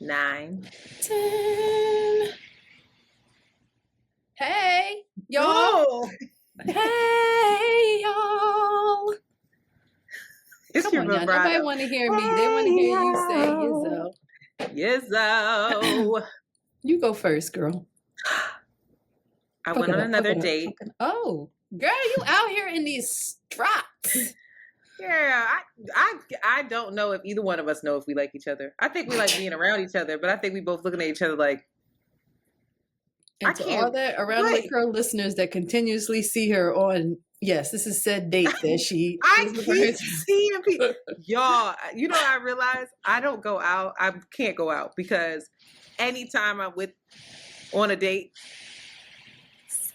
9, 10. Hey, y'all. Oh, Hey, y'all. it's Come your on, y'all. Nobody vibrato. want to hear me. They want to hear you say Yizzo. Yizzo. You go first, girl. I went on another date. Oh, girl, you out here in these struts. Yeah, I don't know if either one of us know if we like each other. I think we like being around each other, but I think we both looking at each other like. And to all the Around the Curl listeners that continuously see her on, yes, this is said date that she. I keep seeing people. Y'all, you know, I realize I don't go out. I can't go out because anytime I'm on a date,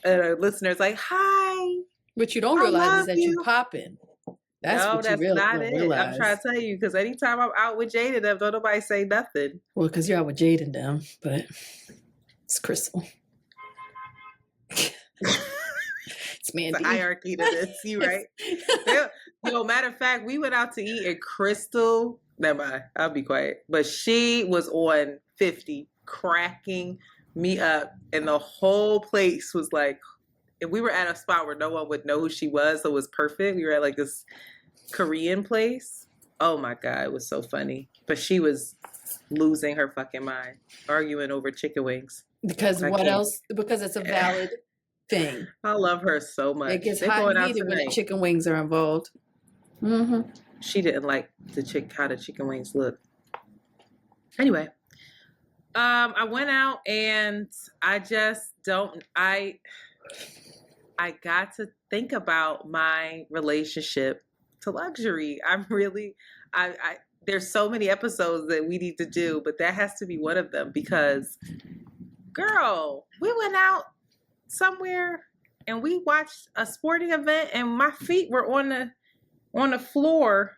a listener's like, "Hi." What you don't realize is that you popping. That's no, what that's you not don't it. realize. I'm trying to tell you because anytime I'm out with Jade and them, don't nobody say nothing. Well, because you're out with Jade and them, but it's Crystal. It's Mandy. It's a hierarchy to this, you right? Matter of fact, we went out to eat and Crystal, never mind, I'll be quiet. But she was on 50, cracking me up, and the whole place was like, and we were at a spot where no one would know who she was, so it was perfect. We were at like this Korean place. Oh my God, it was so funny. But she was losing her fucking mind, arguing over chicken wings. Because what else? Because it's a valid thing. I love her so much. It gets hot and heated when the chicken wings are involved. Mm-hmm. She didn't like how the chicken wings look. Anyway, I went out and I just don't. I got to think about my relationship to luxury. There's so many episodes that we need to do, but that has to be one of them because, girl, we went out somewhere and we watched a sporting event and my feet were on the floor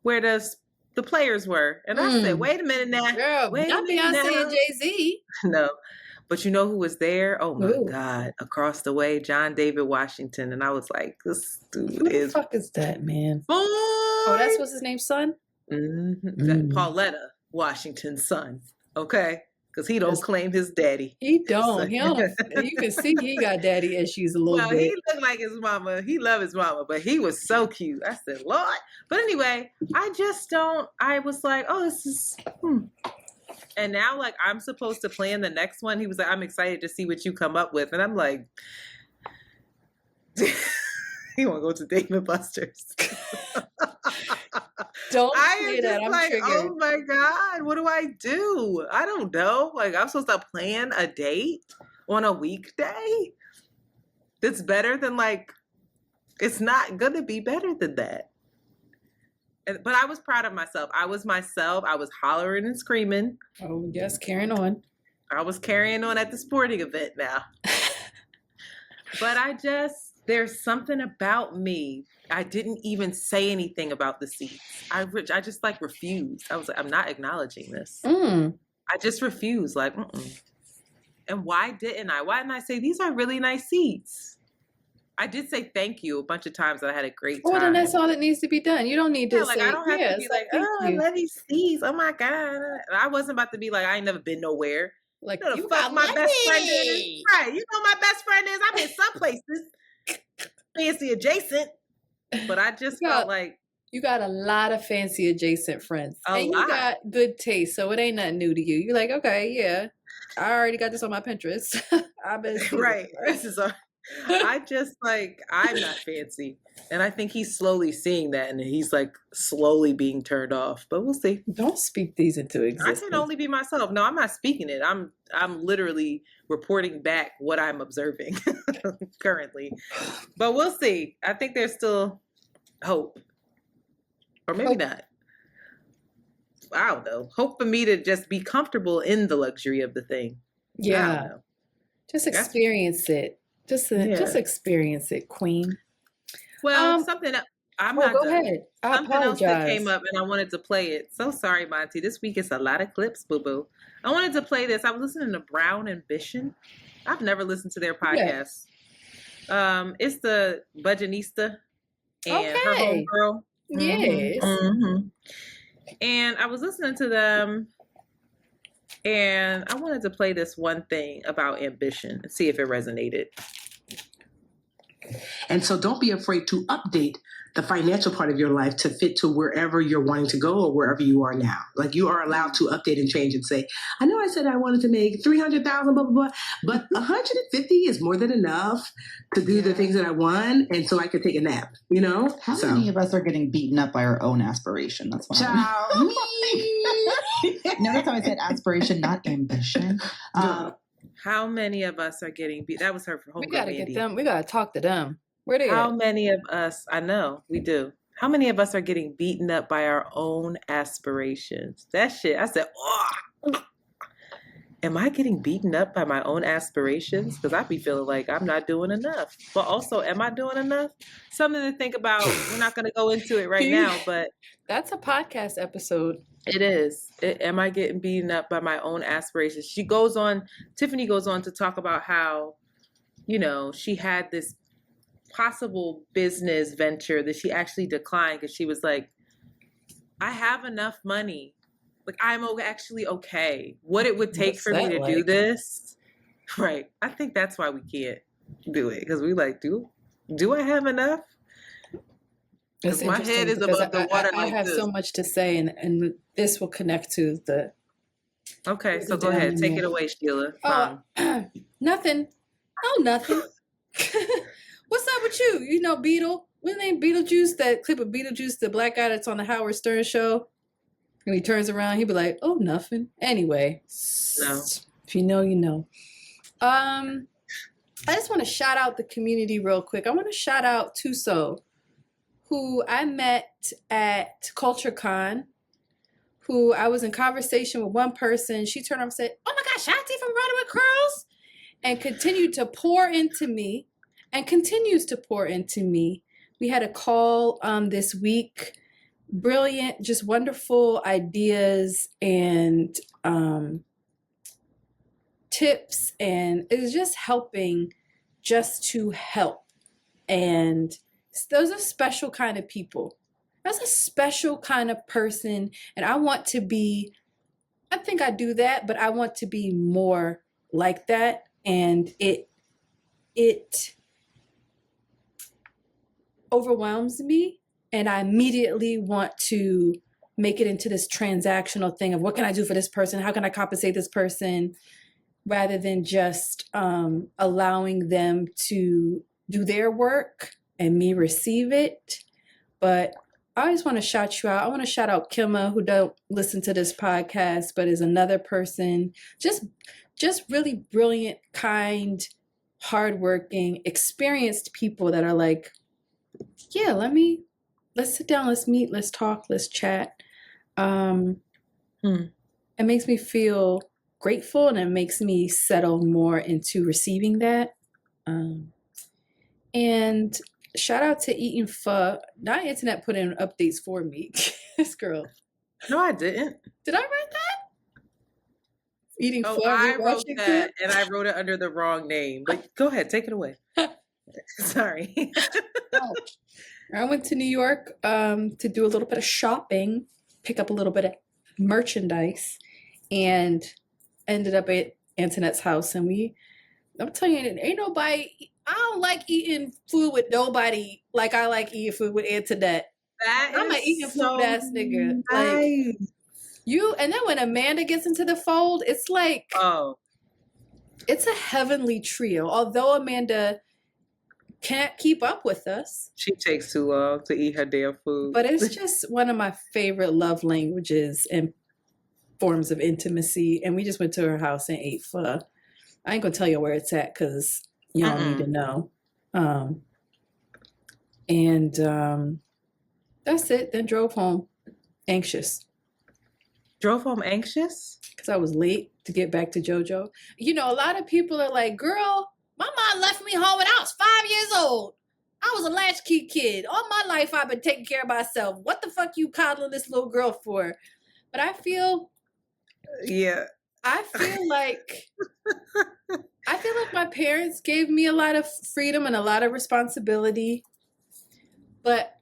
where the players were. And I said, wait a minute now. Girl, not Beyonce and Jay-Z. No. But you know who was there? Oh my God. Across the way, John David Washington. And I was like, this dude Who the fuck is that, man? Boy! Oh, that's what's his name, son? Mm-hmm. Pauletta Washington's son. Okay? Because he don't claim his daddy. He don't. He don't. You can see he got daddy issues a little bit. He looked like his mama. He loved his mama, but he was so cute. I said, Lord. But anyway, I was like, oh, this is... And now, like, I'm supposed to plan the next one. He was like, I'm excited to see what you come up with. And I'm like, you want to go to Dave and Buster's? Don't say that. I'm like, triggered. oh my God, what do I do? I don't know. Like, I'm supposed to plan a date on a weekday? That's better than, like, it's not going to be better than that. But I was proud of myself. I was myself. I was hollering and screaming. Oh, yes, carrying on. I was carrying on at the sporting event now. But there's something about me. I didn't even say anything about the seats. I just like refused. I was like, I'm not acknowledging this. I just refused. Like, And why didn't I? Why didn't I say, these are really nice seats? I did say thank you a bunch of times that I had a great time. Well, then that's all that needs to be done. You don't need to say, I don't have to be like, oh, I love these seats. Oh my God. And I wasn't about to be like, I ain't never been nowhere. Like, you know the fuck my best friend is. Right. You know my best friend is. I'm in some places. Fancy adjacent. But I just felt like. You got a lot of fancy adjacent friends. You got good taste. So it ain't nothing new to you. You're like, okay, yeah. I already got this on my Pinterest. I've been right. This is I'm not fancy. And I think he's slowly seeing that and he's like slowly being turned off. But we'll see. Don't speak these into existence. I can only be myself. No, I'm not speaking it. I'm literally reporting back what I'm observing currently. But we'll see. I think there's still hope. Or maybe not. I don't know. Hope for me to just be comfortable in the luxury of the thing. Yeah. Just experience it. Just experience it, queen. Well, something I'm not go done. ahead. I something else that came up and I wanted to play it. So sorry, Monty. This week it's a lot of clips, boo-boo. I wanted to play this. I was listening to Brown Ambition. I've never listened to their podcast. It's the Budgetnista and her homegirl. Yes. Mm-hmm. And I was listening to them And I wanted to play this one thing about ambition and see if it resonated. And so don't be afraid to update the financial part of your life to fit to wherever you're wanting to go or wherever you are now. Like, you are allowed to update and change and say, I know I said I wanted to make 300,000, blah, blah, blah, but 150 is more than enough to do the things that I want. And so I could take a nap, you know? How many of us are getting beaten up by our own aspiration? That's what Child, Notice how I said aspiration, not ambition. How many of us are getting beat? That was her for home. We gotta get them. We gotta talk to them. Where they How at? many of us? I know we do. How many of us are getting beaten up by our own aspirations? That shit. I said, oh, am I getting beaten up by my own aspirations? Because I be feeling like I'm not doing enough. But also, am I doing enough? Something to think about. We're not going to go into it right now, but that's a podcast episode. It is. Am I getting beaten up by my own aspirations? Tiffany goes on to talk about how, you know, she had this possible business venture that she actually declined because she was like, I have enough money. Like, I'm actually okay. What it would take for me to do this. Right. I think that's why we can't do it. Because we like, do I have enough? Because my head is above the water. I have so much to say, and this will connect to the. Okay, so go ahead. Take it away, Sheila. Nothing. Oh, nothing. What's up with you? You know, Beetle. What's his name? Beetlejuice. That clip of Beetlejuice, the black guy that's on the Howard Stern show. When he turns around, he'd be like, "Oh, nothing." Anyway, no. If you know, you know. I just want to shout out the community real quick. I want to shout out Tuso, who I met at CultureCon, who I was in conversation with one person. She turned around and said, "Oh my gosh, Shanti from Running with Curls," and continued to pour into me and continues to pour into me. We had a call this week. Brilliant, just wonderful ideas and tips, and it was just helping just to help. And those are special kind of people. That's a special kind of person, and I want to be, I think I do that, but I want to be more like that. And it overwhelms me, and I immediately want to make it into this transactional thing of what can I do for this person? How can I compensate this person? Rather than just allowing them to do their work and me receive it. But I just want to shout you out. I want to shout out Kimma, who don't listen to this podcast, but is another person. Just really brilliant, kind, hardworking, experienced people that are like, yeah, let's sit down, let's meet, let's talk, let's chat. It makes me feel grateful, and it makes me settle more into receiving that. And shout out to Eating Pho. Now Antoinette put in updates for me. This girl. No, I didn't. Did I write that? Eating Pho. I wrote that, and I wrote it under the wrong name. But go ahead, take it away. Sorry. I went to New York to do a little bit of shopping, pick up a little bit of merchandise, and ended up at Antoinette's house. And I'm telling you, ain't nobody, I don't like eating food with nobody like I like eating food with Antoinette. I'm an eating food ass nigga. Nice. Like, and then when Amanda gets into the fold, it's like, it's a heavenly trio. Although Amanda can't keep up with us. She takes too long to eat her damn food. But it's just one of my favorite love languages and forms of intimacy. And we just went to her house and ate pho. I ain't gonna tell you where it's at because y'all need to know. That's it. Then drove home anxious. Drove home anxious? Because I was late to get back to JoJo. You know, a lot of people are like, girl, my mom left me home when I was 5 years old. I was a latchkey kid. All my life I've been taking care of myself. What the fuck you coddling this little girl for? But I feel like my parents gave me a lot of freedom and a lot of responsibility. But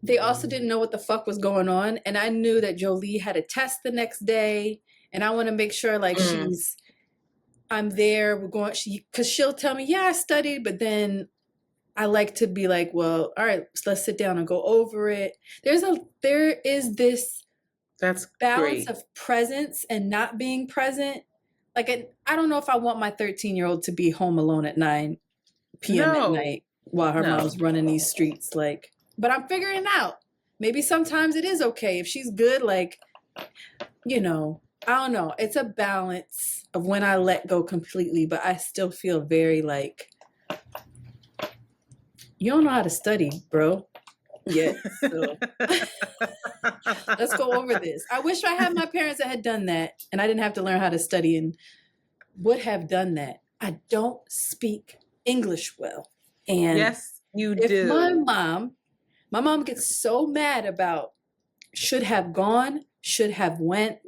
they also didn't know what the fuck was going on. And I knew that Jolie had a test the next day. And I want to make sure like I'm there. Because she'll tell me, yeah, I studied, but then I like to be like, well, all right, let's sit down and go over it. There is this That's balance great. of presence and not being present. Like, I don't know if I want my 13-year-old to be home alone at 9 p.m. at night while her mom's running these streets. Like, but I'm figuring it out. Maybe sometimes it is okay if she's good. Like, you know, I don't know. It's a balance of when I let go completely, but I still feel very like, you don't know how to study, bro. Yeah. So. Let's go over this. I wish I had my parents that had done that and I didn't have to learn how to study and would have done that. I don't speak English well. And yes, you do. My mom gets so mad about should have gone, should have went.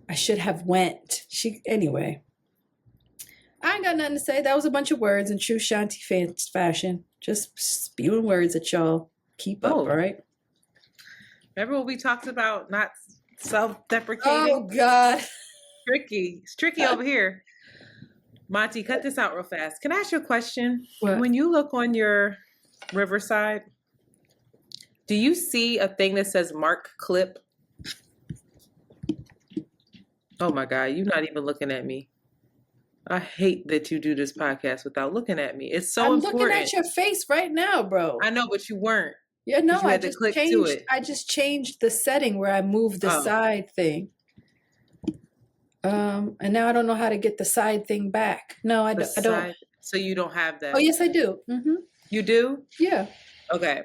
I should have went. Anyway. I ain't got nothing to say. That was a bunch of words in true Shanti fashion. Just spewing words at y'all. Keep up, all right? Remember what we talked about? Not self-deprecating? Oh, God. Tricky. It's tricky over here. Monty, cut this out real fast. Can I ask you a question? What? When you look on your Riverside, do you see a thing that says mark clip? Oh, my God. You're not even looking at me. I hate that you do this podcast without looking at me. It's so important. I'm looking at your face right now, bro. I know, but you weren't. Yeah, no, I just changed the setting where I moved the side thing. And now I don't know how to get the side thing back. No, I don't. So you don't have that. Oh, yes, I do. Mm-hmm. You do? Yeah. Okay.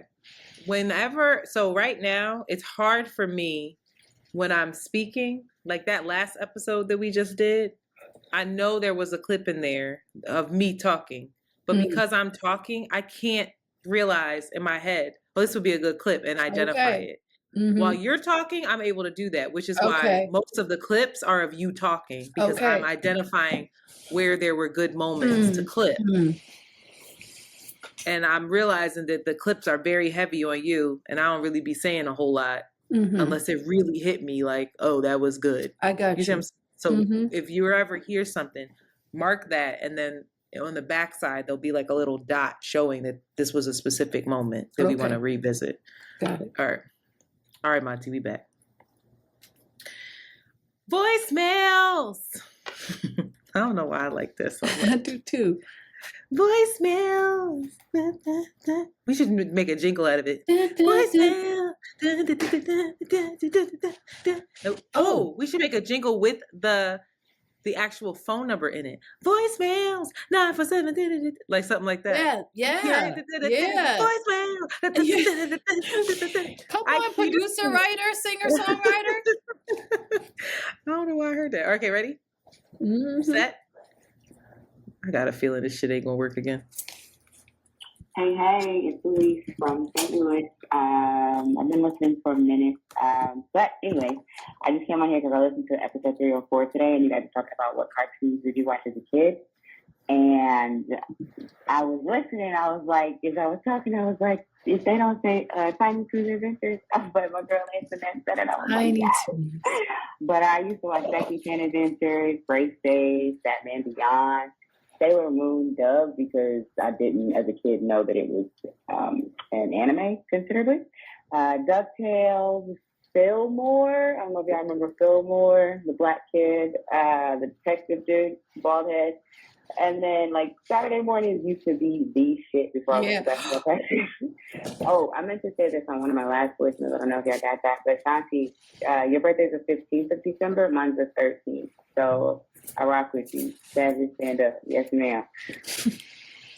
So right now, it's hard for me when I'm speaking, like that last episode that we just did. I know there was a clip in there of me talking, but because I'm talking, I can't realize in my head, well, this would be a good clip and identify it. Mm-hmm. While you're talking, I'm able to do that, which is why most of the clips are of you talking, because I'm identifying where there were good moments to clip. And I'm realizing that the clips are very heavy on you, and I don't really be saying a whole lot unless it really hit me like, oh, that was good. I got you. So if you ever hear something, mark that, and then on the backside, there'll be like a little dot showing that this was a specific moment that we want to revisit. Got it. All right, Monty, we back. Voicemails. I don't know why I like this so much. I do too. Voicemails. We should make a jingle out of it. Voicemail. Oh, we should make a jingle with the actual phone number in it. Voicemails 947, like something like that. Yeah. Voicemail. Come on, producer, writer, singer, songwriter. I don't know why I heard that. Okay, ready? Set. I got a feeling this shit ain't gonna work again. Hey, it's Elise from St. Louis. I've been listening for a minute. But anyway, I just came on here because I listened to episode 3 or 4 today, and you guys were talking about what cartoons did you watch as a kid. And I was listening, I was like, as I was talking, I was like, if they don't say Tiny Toons Adventures, but my girl Antoinette said it, I was like, yes. But I used to watch Becky Chan Adventures, Break Days, Batman Beyond. Sailor Moon dubbed because I didn't, as a kid, know that it was an anime, considerably. DuckTales, Fillmore. I don't know if y'all remember Fillmore, the black kid, the detective dude, bald head. And then, like, Saturday mornings used to be the shit before I went to bed. Oh, I meant to say this on one of my last voicemails. I don't know if y'all got that. But Shanti, your birthday's the 15th of December. Mine's the 13th. So I rock with you. Savage, stand up. Yes, ma'am.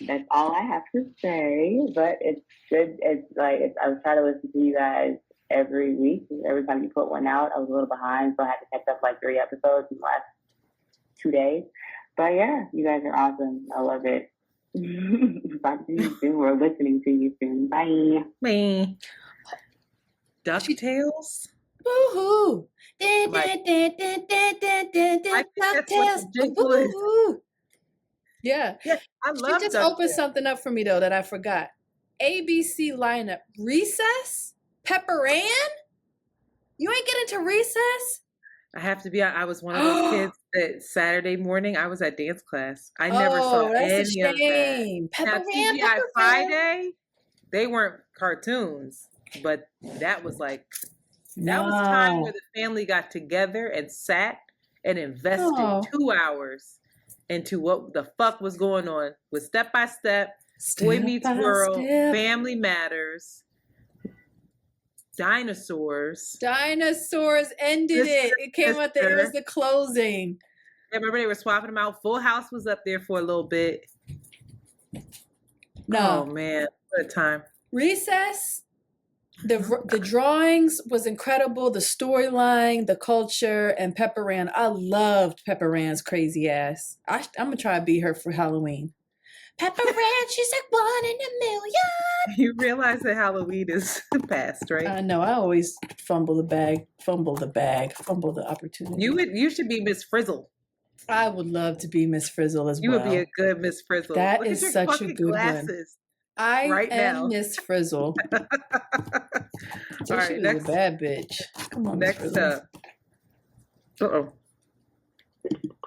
That's all I have to say. But it's good. I was trying to listen to you guys every week. Every time you put one out, I was a little behind. So I had to catch up like 3 episodes in the last 2 days. But yeah, you guys are awesome. I love it. Talk to you soon. We're listening to you soon. Bye. Bye. DuckTales? Woohoo! DuckTales. Yeah. I love She just opened something up for me though that I forgot. ABC lineup. Recess? Pepper Ann? You ain't get into Recess? I have to be. I was one of those kids that Saturday morning I was at dance class. I never saw That's a any of that. shame. Now Pepper Ran, TGI Pepper Ran. Friday, they weren't cartoons, but that was like that was time where the family got together and sat and invested 2 hours into what the fuck was going on with Step by Step, Boy Meets World, Family Matters, Dinosaurs. Dinosaurs ended it. It came out there. It was the closing. I remember they were swapping them out. Full House was up there for a little bit. No. Oh man, what a time. Recess, the drawings was incredible. The storyline, the culture, and Pepper Ran. I loved Pepper Ran's crazy ass. I'm gonna try to be her for Halloween. Pepper Ran, she's like 1 in a million. You realize that Halloween is past, right? I know. I always fumble the opportunity. You should be Miss Frizzle. I would love to be Miss Frizzle as well. You would be a good Miss Frizzle. That Look is at your such a fucking good glasses. one. I right am now. Miss Frizzle. All right, next, a bad bitch. Come on, next up. Uh-oh.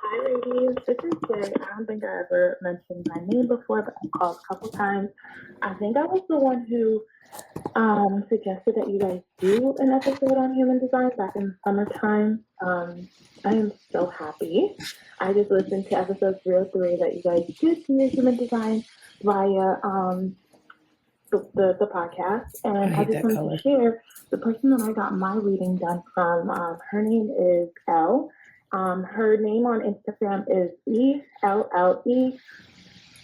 Hi, ladies. This is Jay. I don't think I ever mentioned my name before, but I called a couple times. I think I was the one who suggested that you guys do an episode on human design back in the summertime. I am so happy. I just listened to episode 303 that you guys did do your human design via the podcast, and I just wanted to share the person that I got my reading done from. Her name is Elle. Her name on Instagram is ELLE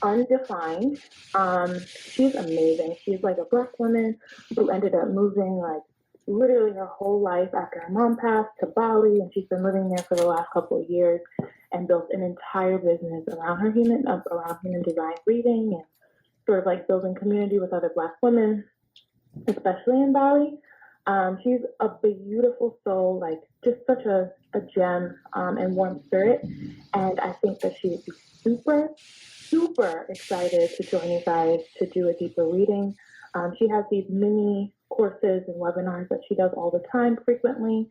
undefined. She's amazing. She's like a Black woman who ended up moving like literally her whole life after her mom passed to Bali, and she's been living there for the last couple of years and built an entire business around human design reading and sort of like building community with other Black women, especially in Bali. She's a beautiful soul, like just such a gem and warm spirit. And I think that she would be super, super excited to join you guys to do a deeper reading. She has these mini courses and webinars that she does all the time, frequently,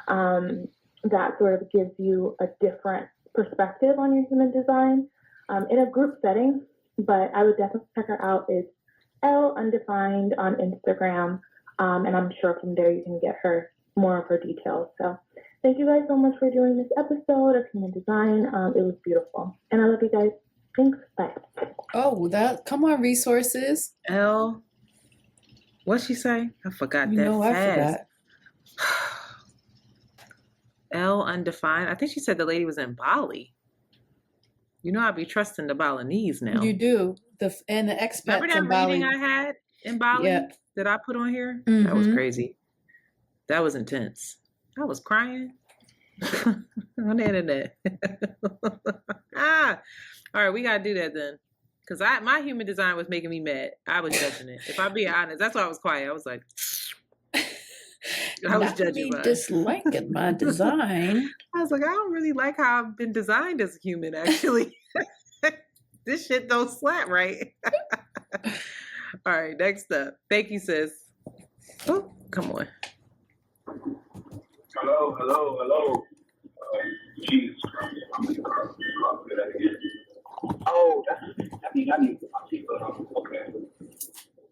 that sort of gives you a different perspective on your human design in a group setting. But I would definitely check her out. It's Elle Undefined on Instagram. And I'm sure from there you can get her more of her details. So thank you guys so much for doing this episode of Human Design. It was beautiful. And I love you guys. Thanks. Bye. Oh, come on, resources. Elle, what'd she say? I forgot that fast. I forgot. Elle Undefined. I think she said the lady was in Bali. You know, I'd be trusting the Balinese now. You do. And the expats Remember that in Bali. reading I had in Bali that I put on here? Mm-hmm. That was crazy. That was intense. I was crying on the internet. All right, we got to do that then. Because my human design was making me mad. I was judging it. If I'm being honest, that's why I was quiet. I was like... I was judging mine. Disliking my design. I was like, I don't really like how I've been designed as a human, actually. This shit don't slap right. All right, next up. Thank you, sis. Oh, come on. Hello. Jesus Christ. Oh, I need to see. Okay.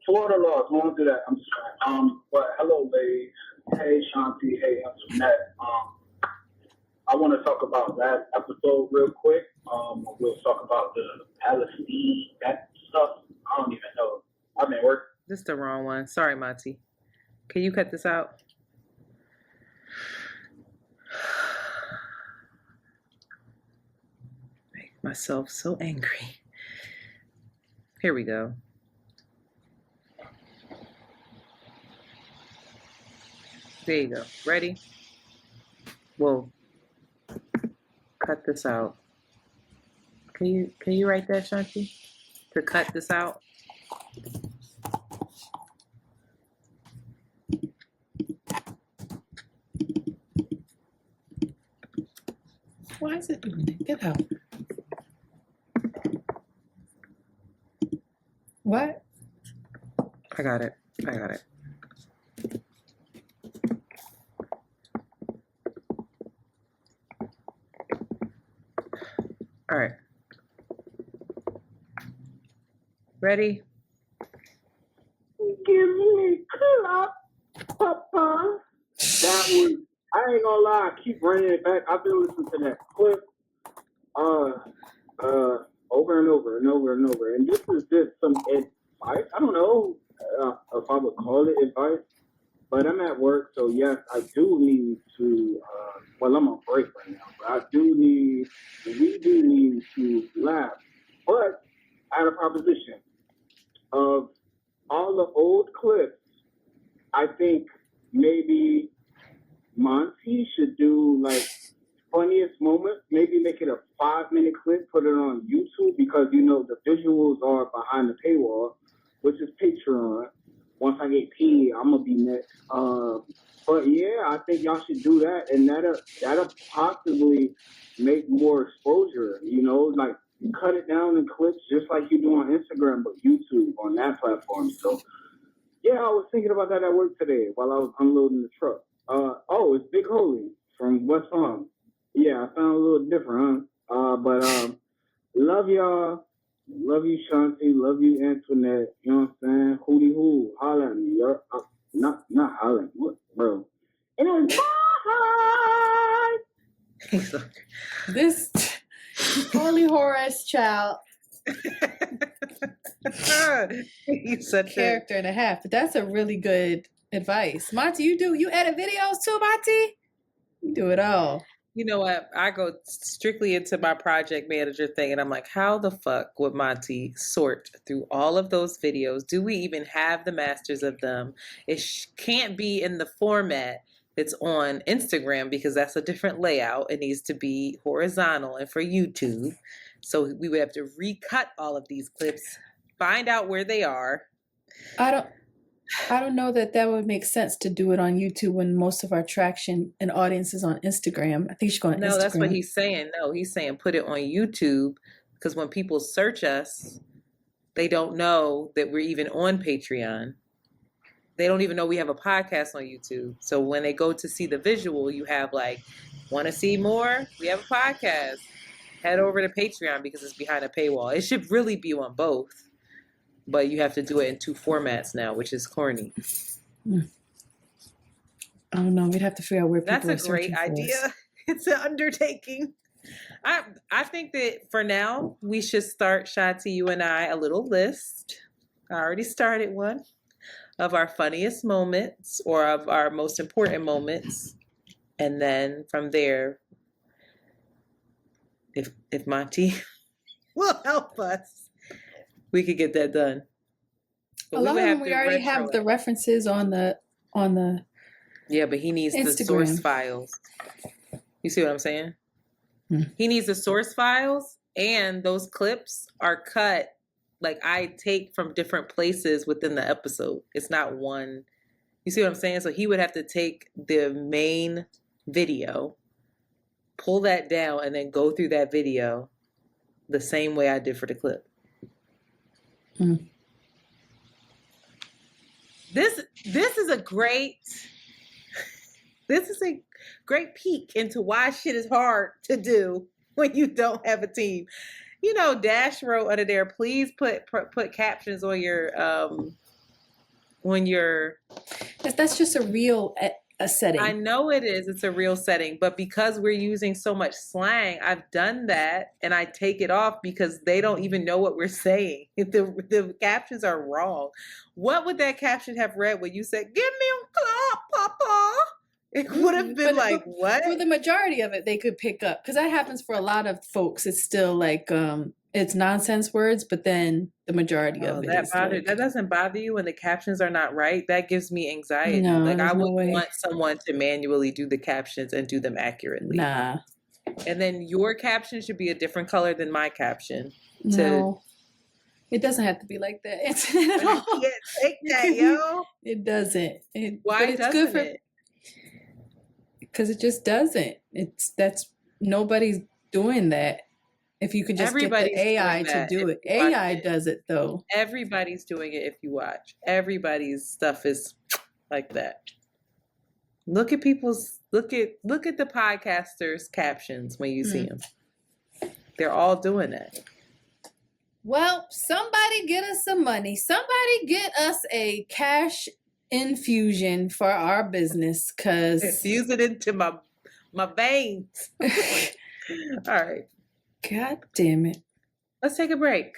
Florida laws won't do that. I'm just trying. But hello, ladies. Hey, Shanti. Hey, Antoinette. I want to talk about that episode real quick. We'll talk about the Palestine, that stuff. I don't even know. I've been working. This is the wrong one. Sorry, Monty. Can you cut this out? Make myself so angry. Here we go. There you go. Ready? We'll cut this out. Can you write that, Shanti? To cut this out? Why is it doing it? Get out. What? I got it. All right. Ready? Give me clap, papa. That was, I ain't gonna lie, I keep running it back. I've been listening to that clip over and over and over and over. And this is just some advice. I don't know if I would call it advice, but I'm at work, so yes, I do need to, well, I'm on break right now, but we do need to laugh. But I had a proposition of all the old clips. I think maybe Monty should do like funniest moments, maybe make it a 5-minute clip, put it on YouTube, because you know the visuals are behind the paywall, which is Patreon. Once I get paid, I'm gonna be next. But yeah, I think y'all should do that, and that'll possibly make more exposure. You know, like cut it down in clips, just like you do on Instagram, but YouTube on that platform. So yeah, I was thinking about that at work today while I was unloading the truck. Oh, it's Big Holy from West Palm. Yeah, I sound a little different, huh? But love y'all. Love you, Shanti. Love you, Antoinette. You know what I'm saying? Hootie hoo. Holla at me. Not holla. What, bro? It is bye. This Holy Horace child. He's such character and a half. But that's a really good advice. Monty, you edit videos too, Monty? You do it all. You know what? I go strictly into my project manager thing, and I'm like, how the fuck would Monty sort through all of those videos? Do we even have the masters of them? It can't be in the format that's on Instagram because that's a different layout. It needs to be horizontal and for YouTube. So we would have to recut all of these clips, find out where they are. I don't know that would make sense to do it on YouTube when most of our traction and audience is on Instagram. I think you should go on Instagram. No, that's what he's saying. No, he's saying put it on YouTube because when people search us, they don't know that we're even on Patreon. They don't even know we have a podcast on YouTube. So when they go to see the visual, you have like, want to see more? We have a podcast. Head over to Patreon because it's behind a paywall. It should really be on both. But you have to do it in 2 formats now, which is corny. I don't know. We'd have to figure out where people are That's a great idea. It's an undertaking. I think that for now, we should start, Shanti, you and I, a little list. I already started one of our funniest moments or of our most important moments. And then from there, if Monty will help us, we could get that done. But a lot of them we already have the references on the yeah, but he needs Instagram. The source files. You see what I'm saying? He needs the source files, and those clips are cut. Like I take from different places within the episode. It's not one. You see what I'm saying? So he would have to take the main video, pull that down, and then go through that video the same way I did for the clip. This is a great peek into why shit is hard to do when you don't have a team. You know, Dash wrote under there, please put captions on your when you're. That's just a real a setting. I know it is. It's a real setting, but because we're using so much slang, I've done that and I take it off because they don't even know what we're saying. The captions are wrong. What would that caption have read when you said, "Give me a clap, Papa"? It would have been what? For the majority of it, they could pick up because that happens for a lot of folks. It's still like it's nonsense words, but then the majority of it that doesn't bother you when the captions are not right. That gives me anxiety. No, like I would want someone to manually do the captions and do them accurately. Nah. And then your caption should be a different color than my caption. No. It doesn't have to be like that. You can't take that, yo. It doesn't. Why doesn't it? Because it just doesn't. That's nobody's doing that. If you could just get the AI to do it. AI does it though. Everybody's doing it if you watch. Everybody's stuff is like that. Look at the podcasters' captions when you see them. They're all doing that. Well, somebody get us some money. Somebody get us a cash infusion for our business, cause Infuse it into my veins. All right. God damn it. Let's take a break.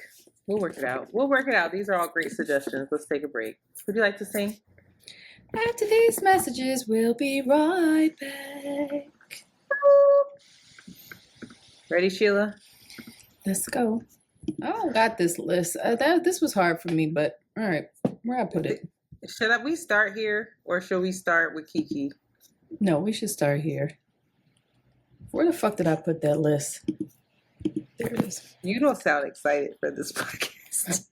We'll work it out. These are all great suggestions. Let's take a break. Would you like to sing? After these messages, we'll be right back. Ready, Sheila? Let's go. I don't got this list. This was hard for me, but all right, where I put it? Should we start here, or should we start with Keke? No, we should start here. Where the fuck did I put that list? There it is. You don't sound excited for this podcast.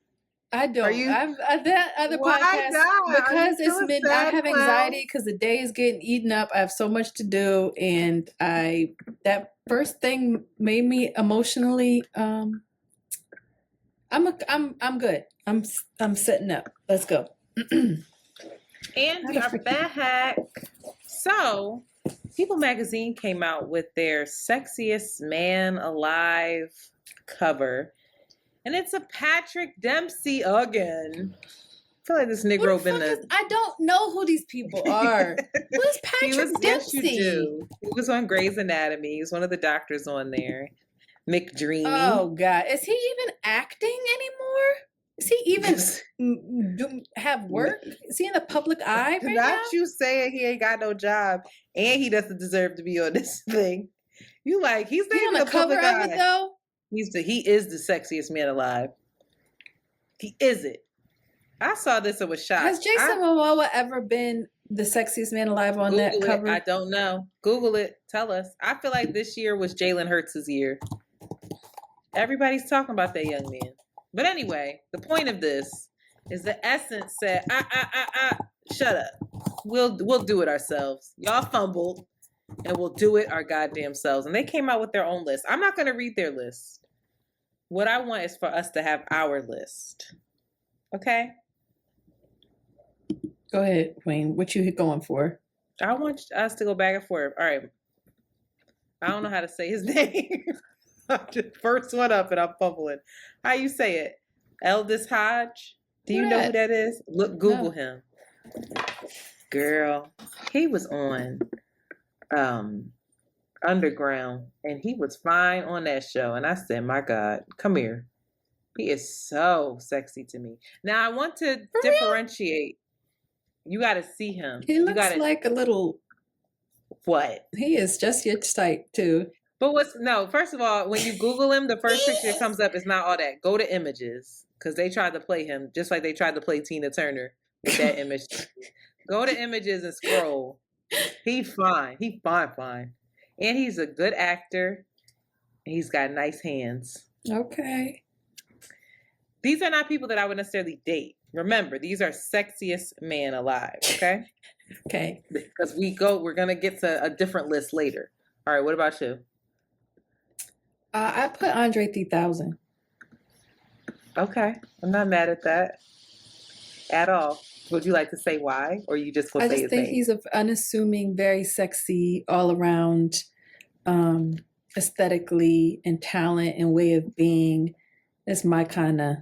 I don't. Are you? That other Why podcast not? because Are you it's feeling midnight. I sad, have clown? anxiety because the day is getting eaten up. I have so much to do, and that first thing made me emotionally. I'm good. I'm setting up. Let's go. And we are back. So, People Magazine came out with their Sexiest Man Alive cover. And it's a Patrick Dempsey again. I feel like this Negro been I don't know who these people are. Who's Patrick Yes, Dempsey? you do. He was on Grey's Anatomy. He was one of the doctors on there. McDreamy. Oh God, is he even acting anymore? Is he even have work? Is he in the public eye right now? Not you saying he ain't got no job and he doesn't deserve to be on this thing. You like he's not on even the cover of it though. He is the sexiest man alive. He is it. I saw this and was shocked. Has Jason Momoa ever been the sexiest man alive on that cover? I don't know. Google it. Tell us. I feel like this year was Jalen Hurts' year. Everybody's talking about that young man. But anyway, the point of this is the Essence said, shut up. We'll do it ourselves. Y'all fumbled, and we'll do it our goddamn selves. And they came out with their own list. I'm not going to read their list. What I want is for us to have our list. Okay? Go ahead, Wayne. What you going for? I want us to go back and forth. All right. I don't know how to say his name. I'm just first one up and I'm fumbling. How you say it? Eldest Hodge? Do you know who that is? Look, Google him. Girl, he was on Underground and he was fine on that show. And I said, my God, come here. He is so sexy to me. Now I want to differentiate. You got to see him. He looks like a little. What? He is just your type too. But first of all, when you Google him, the first picture that comes up is not all that. Go to images because they tried to play him just like they tried to play Tina Turner with that image. Go to images and scroll. He's fine. He's fine. And he's a good actor. He's got nice hands. Okay. These are not people that I would necessarily date. Remember, these are sexiest man alive, okay? Okay. Because we're going to get to a different list later. All right, what about you? I put Andre 3000. Okay. I'm not mad at that at all. Would you like to say why? Or you just will say his name? I just think he's an unassuming, very sexy, all around, aesthetically and talent and way of being. That's my kind of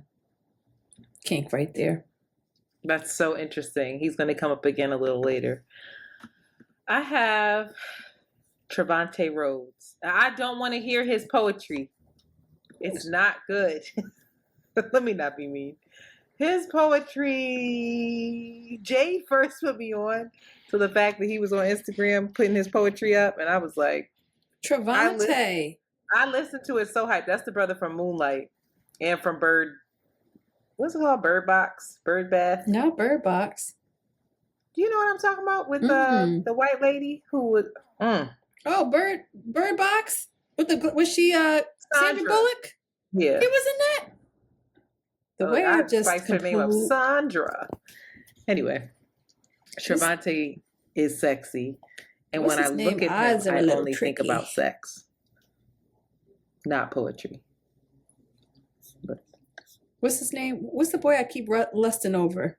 kink right there. That's so interesting. He's going to come up again a little later. I have Trevante Rhodes. I don't want to hear his poetry. It's not good. Let me not be mean. His poetry, Jay first put me on to the fact that he was on Instagram putting his poetry up, and I was like, Trevante. I listened to it so hyped. That's the brother from Moonlight and from what's it called? Bird Bath? No, Bird Box. Do you know what I'm talking about with the white lady who would? Oh, Bird Box. Was she Sandra Bullock? Yeah, he was in that. The way I just spiced her name up, Sandra. Anyway, Trevante is sexy, and when I look at him, I only think about sex, not poetry. But what's his name? What's the boy I keep lusting over?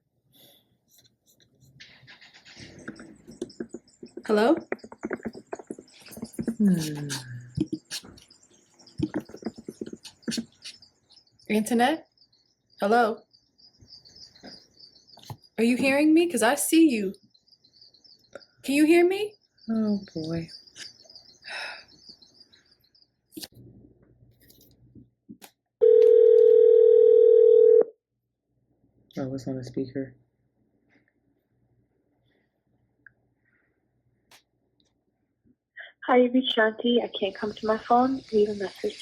Hello? Antoinette? Hello? Are you hearing me? Because I see you. Can you hear me? Oh boy. Oh, it's on the speaker. Hi, you reached Shanti. I can't come to my phone. Leave a message.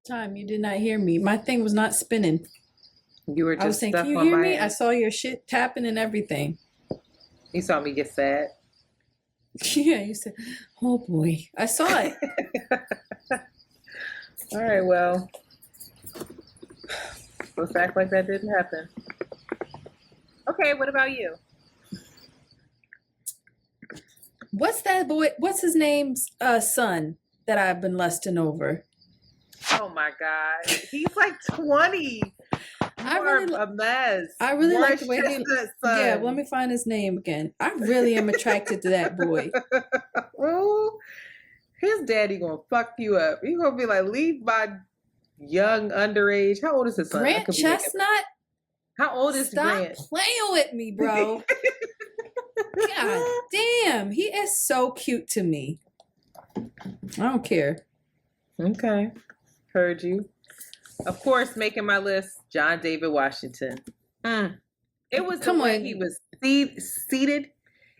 Time you did not hear me. My thing was not spinning. You were I was just saying, stuck can you on hear my me? I end. saw your shit tapping and everything. You saw me get sad. Yeah, you said, oh boy. I saw it. All right, well, let's act like that didn't happen. Okay, what about you? What's that boy? What's his name's son that I've been lusting over? Oh my God, he's like 20. I You really, are a mess. I really like the way Morris he. Chestnut's son. Yeah, let me find his name again. I really am attracted to that boy. Oh, his daddy gonna fuck you up. You gonna be like, leave my young underage. How old is his son? I Grant could be making- Chestnut. How old is Stop Grant? playing with me, bro. God damn, he is so cute to me. I don't care. Okay, heard you. Of course, making my list, John David Washington. It was Come the way on. he was seated.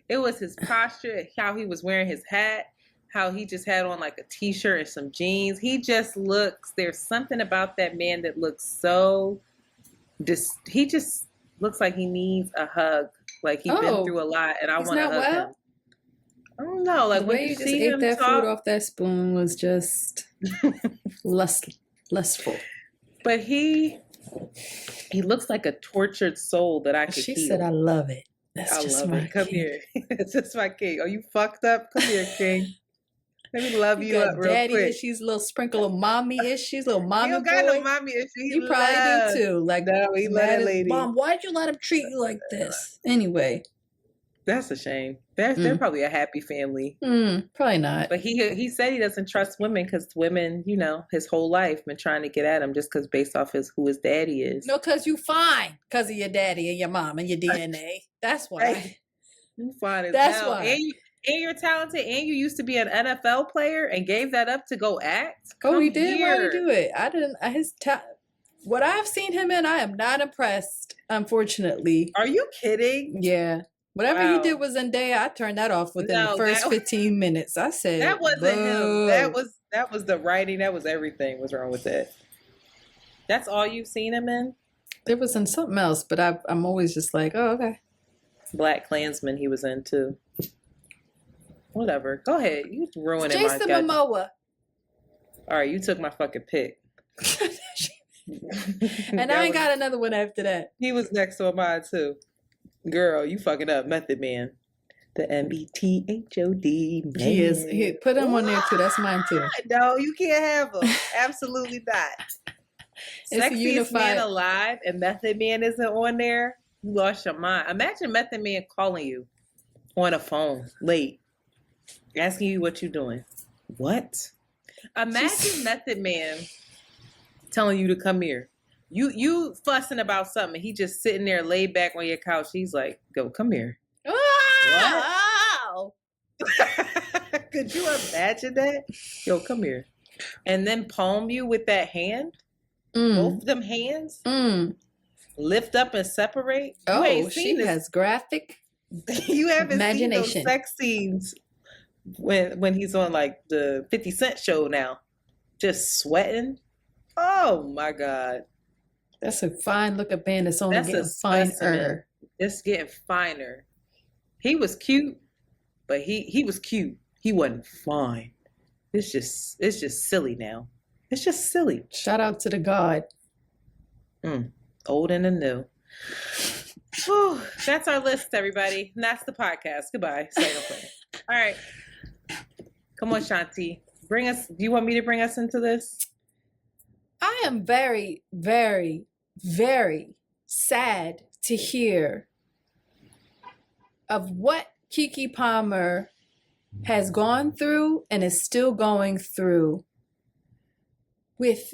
It was his posture, how he was wearing his hat, how he just had on like a t-shirt and some jeans. He just looks, there's something about that man that looks so, he just looks like he needs a hug. Like he's been through a lot and I He's want to not hug well? him. I don't know. Like The when way you you just see ate him that talk, food off that spoon was just lustful. but he looks like a tortured soul that I could She heal. said, I love it. That's I just love my it. Come king. here. It's just my king. Are you fucked up? Come here, king. Let me love you got up real daddy quick. issues, a little sprinkle of mommy issues, little mommy He don't boy. got no mommy issue. He You probably loves. do too. Like, No, he love that lady. Mom, why'd you let him treat you like this? Anyway. That's a shame. They're probably a happy family. Probably not. But he said he doesn't trust women because women, you know, his whole life been trying to get at him just because based off who his daddy is. No, because you fine. Because of your daddy and your mom and your DNA. That's why. Hey, you fine as That's hell. why. And you're talented and you used to be an NFL player and gave that up to go act. Oh, Come he did? here. Why did he do it? I didn't. What I've seen him in, I am not impressed, unfortunately. Are you kidding? Yeah. Whatever he Wow. did was Zendaya. I turned that off within the No, first that- 15 minutes. I said That wasn't "Boo." him. That was the writing. That was everything was wrong with it. That's all you've seen him in? There was in something else, but I'm always just like, oh, okay. Black Klansman he was in too. Whatever. Go ahead. You ruining my Jason gut. Momoa. All right, you took my fucking pick. And I ain't got another one after that. He was next to mine too. Girl, you fucking up, Method Man. The METHOD man. He is. Put him on there too. That's mine too. No, you can't have him. Absolutely not. It's a Sexiest unified- man alive and Method Man isn't on there. You lost your mind. Imagine Method Man calling you on a phone late, asking you what you doing. What? Imagine Method Man telling you to come here. You fussing about something. He just sitting there laid back on your couch. He's like, "Go, come here." Wow. Could you imagine that? Yo, come here. And then palm you with that hand. Both of them hands. Lift up and separate. You Oh, ain't she seen this. has graphic. You haven't imagination. seen those sex scenes when he's on like the 50 Cent show now. Just sweating. Oh my God. That's a fine looking band. It's only That's getting a specimen. finer. It's getting finer. He was cute, but he was cute. He wasn't fine. It's just silly now. It's just silly. Shout out to the God. Old and the new. Whew, that's our list, everybody. And that's the podcast. Goodbye. All right. Come on, Shanti. Bring us. Do you want me to bring us into this? I am very, very, very sad to hear of what Keke Palmer has gone through and is still going through with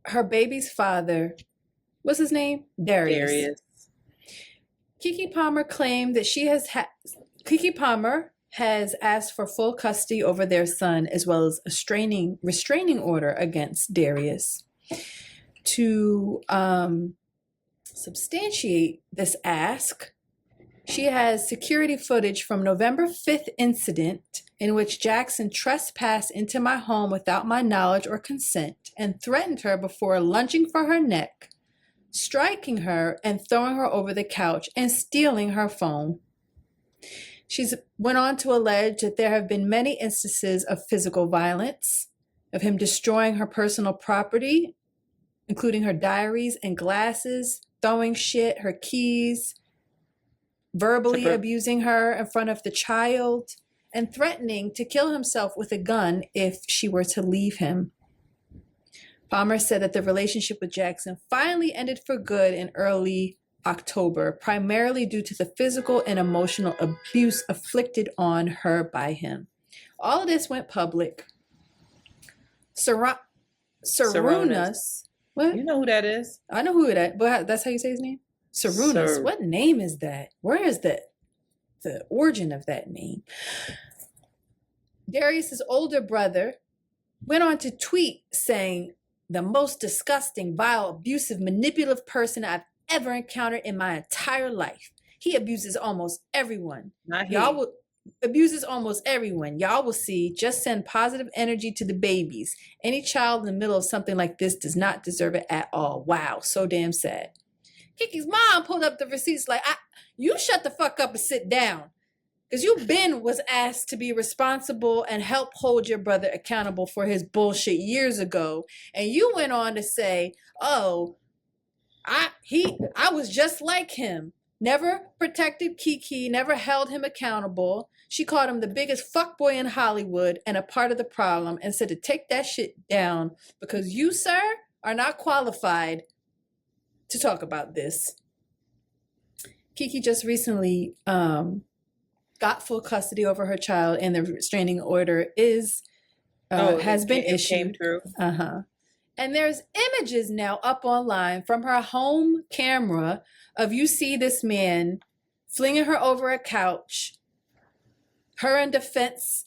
her baby's father. What's his name? Darrius. Keke Palmer claimed that Keke Palmer has asked for full custody over their son, as well as a restraining order against Darrius. To substantiate this ask, she has security footage from November 5th incident in which Jackson trespassed into my home without my knowledge or consent and threatened her before lunging for her neck, striking her and throwing her over the couch and stealing her phone. She's went on to allege that there have been many instances of physical violence, of him destroying her personal property, including her diaries and glasses, throwing shit, her keys, verbally abusing her in front of the child, and threatening to kill himself with a gun if she were to leave him. Palmer said that the relationship with Jackson finally ended for good in early October, primarily due to the physical and emotional abuse inflicted on her by him. All of this went public. Sarunas. What? You know who that is? I know who it is, but that's how you say his name? Sarunas. What name is that? Where is the origin of that name? Darrius's older brother went on to tweet saying, "The most disgusting, vile, abusive, manipulative person I've ever encountered in my entire life. He abuses almost everyone. Abuses almost everyone. Y'all will see. Just send positive energy to the babies. Any child in the middle of something like this does not deserve it at all. Wow, so damn sad." Keke's mom pulled up the receipts like, you shut the fuck up and sit down. Because you was asked to be responsible and help hold your brother accountable for his bullshit years ago. And you went on to say, oh, I was just like him. Never protected Keke, never held him accountable. She called him the biggest fuckboy in Hollywood and a part of the problem, and said to take that shit down because you, sir, are not qualified to talk about this. Keke just recently got full custody over her child, and the restraining order has been issued. And there's images now up online from her home camera of you see this man flinging her over a couch, her in defense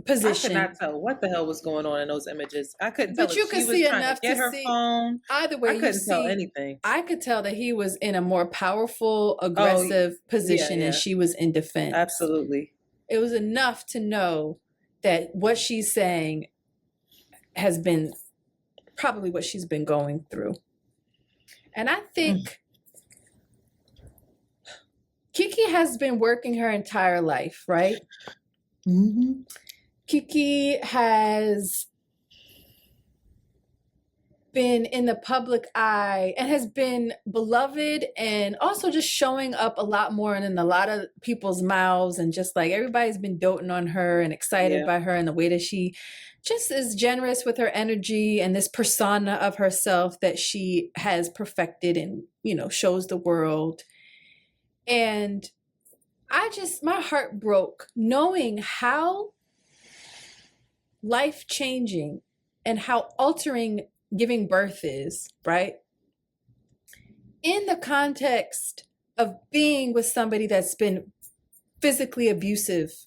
position. I could not tell what the hell was going on in those images. I couldn't tell. But you could see enough to her see. Phone. Either way, I couldn't tell anything. I could tell that he was in a more powerful, aggressive position, and she was in defense. Absolutely. It was enough to know that what she's saying has been probably what she's been going through. And I think Keke has been working her entire life, right? Mm-hmm. Keke has been in the public eye and has been beloved, and also just showing up a lot more and in a lot of people's mouths, and just like everybody's been doting on her and excited by her and the way that she just is generous with her energy and this persona of herself that she has perfected and, shows the world. And my heart broke knowing how life-changing and how altering giving birth is, right? In the context of being with somebody that's been physically abusive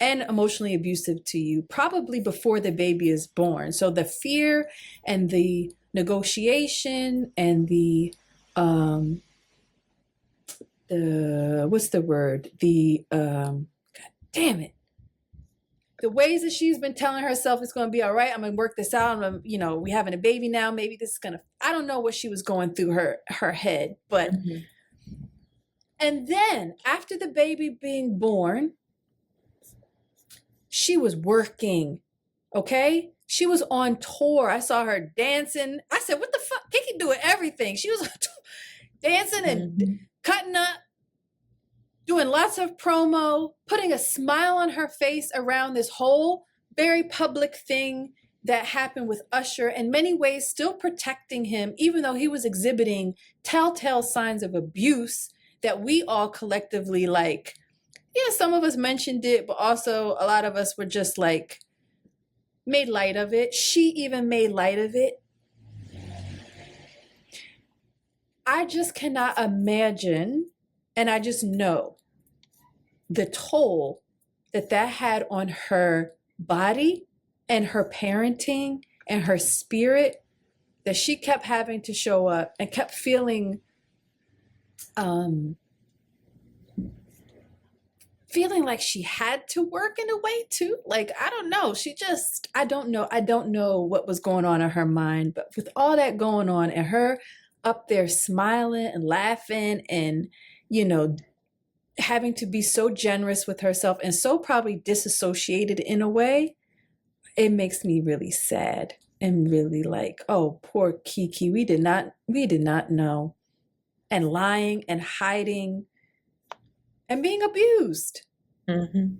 and emotionally abusive to you, probably before the baby is born. So the fear and the negotiation and God damn it. The ways that she's been telling herself it's going to be all right. I'm going to work this out. We having a baby now. Maybe this is going to, I don't know what she was going through her head, but, and then after the baby being born, she was working. Okay. She was on tour. I saw her dancing. I said, what the fuck? Keke doing everything. She was dancing and cutting up, doing lots of promo, putting a smile on her face around this whole very public thing that happened with Usher, in many ways still protecting him, even though he was exhibiting telltale signs of abuse that we all collectively yeah, some of us mentioned it, but also a lot of us were just like made light of it. She even made light of it. I just cannot imagine, and I just know the toll that had on her body and her parenting and her spirit, that she kept having to show up and kept feeling feeling like she had to work in a way too. Like, I don't know. I don't know what was going on in her mind, but with all that going on and her up there smiling and laughing and, you know, having to be so generous with herself and so probably disassociated in a way, it makes me really sad and really like, oh, poor Keke. We did not know. And lying and hiding and being abused. Mm-hmm.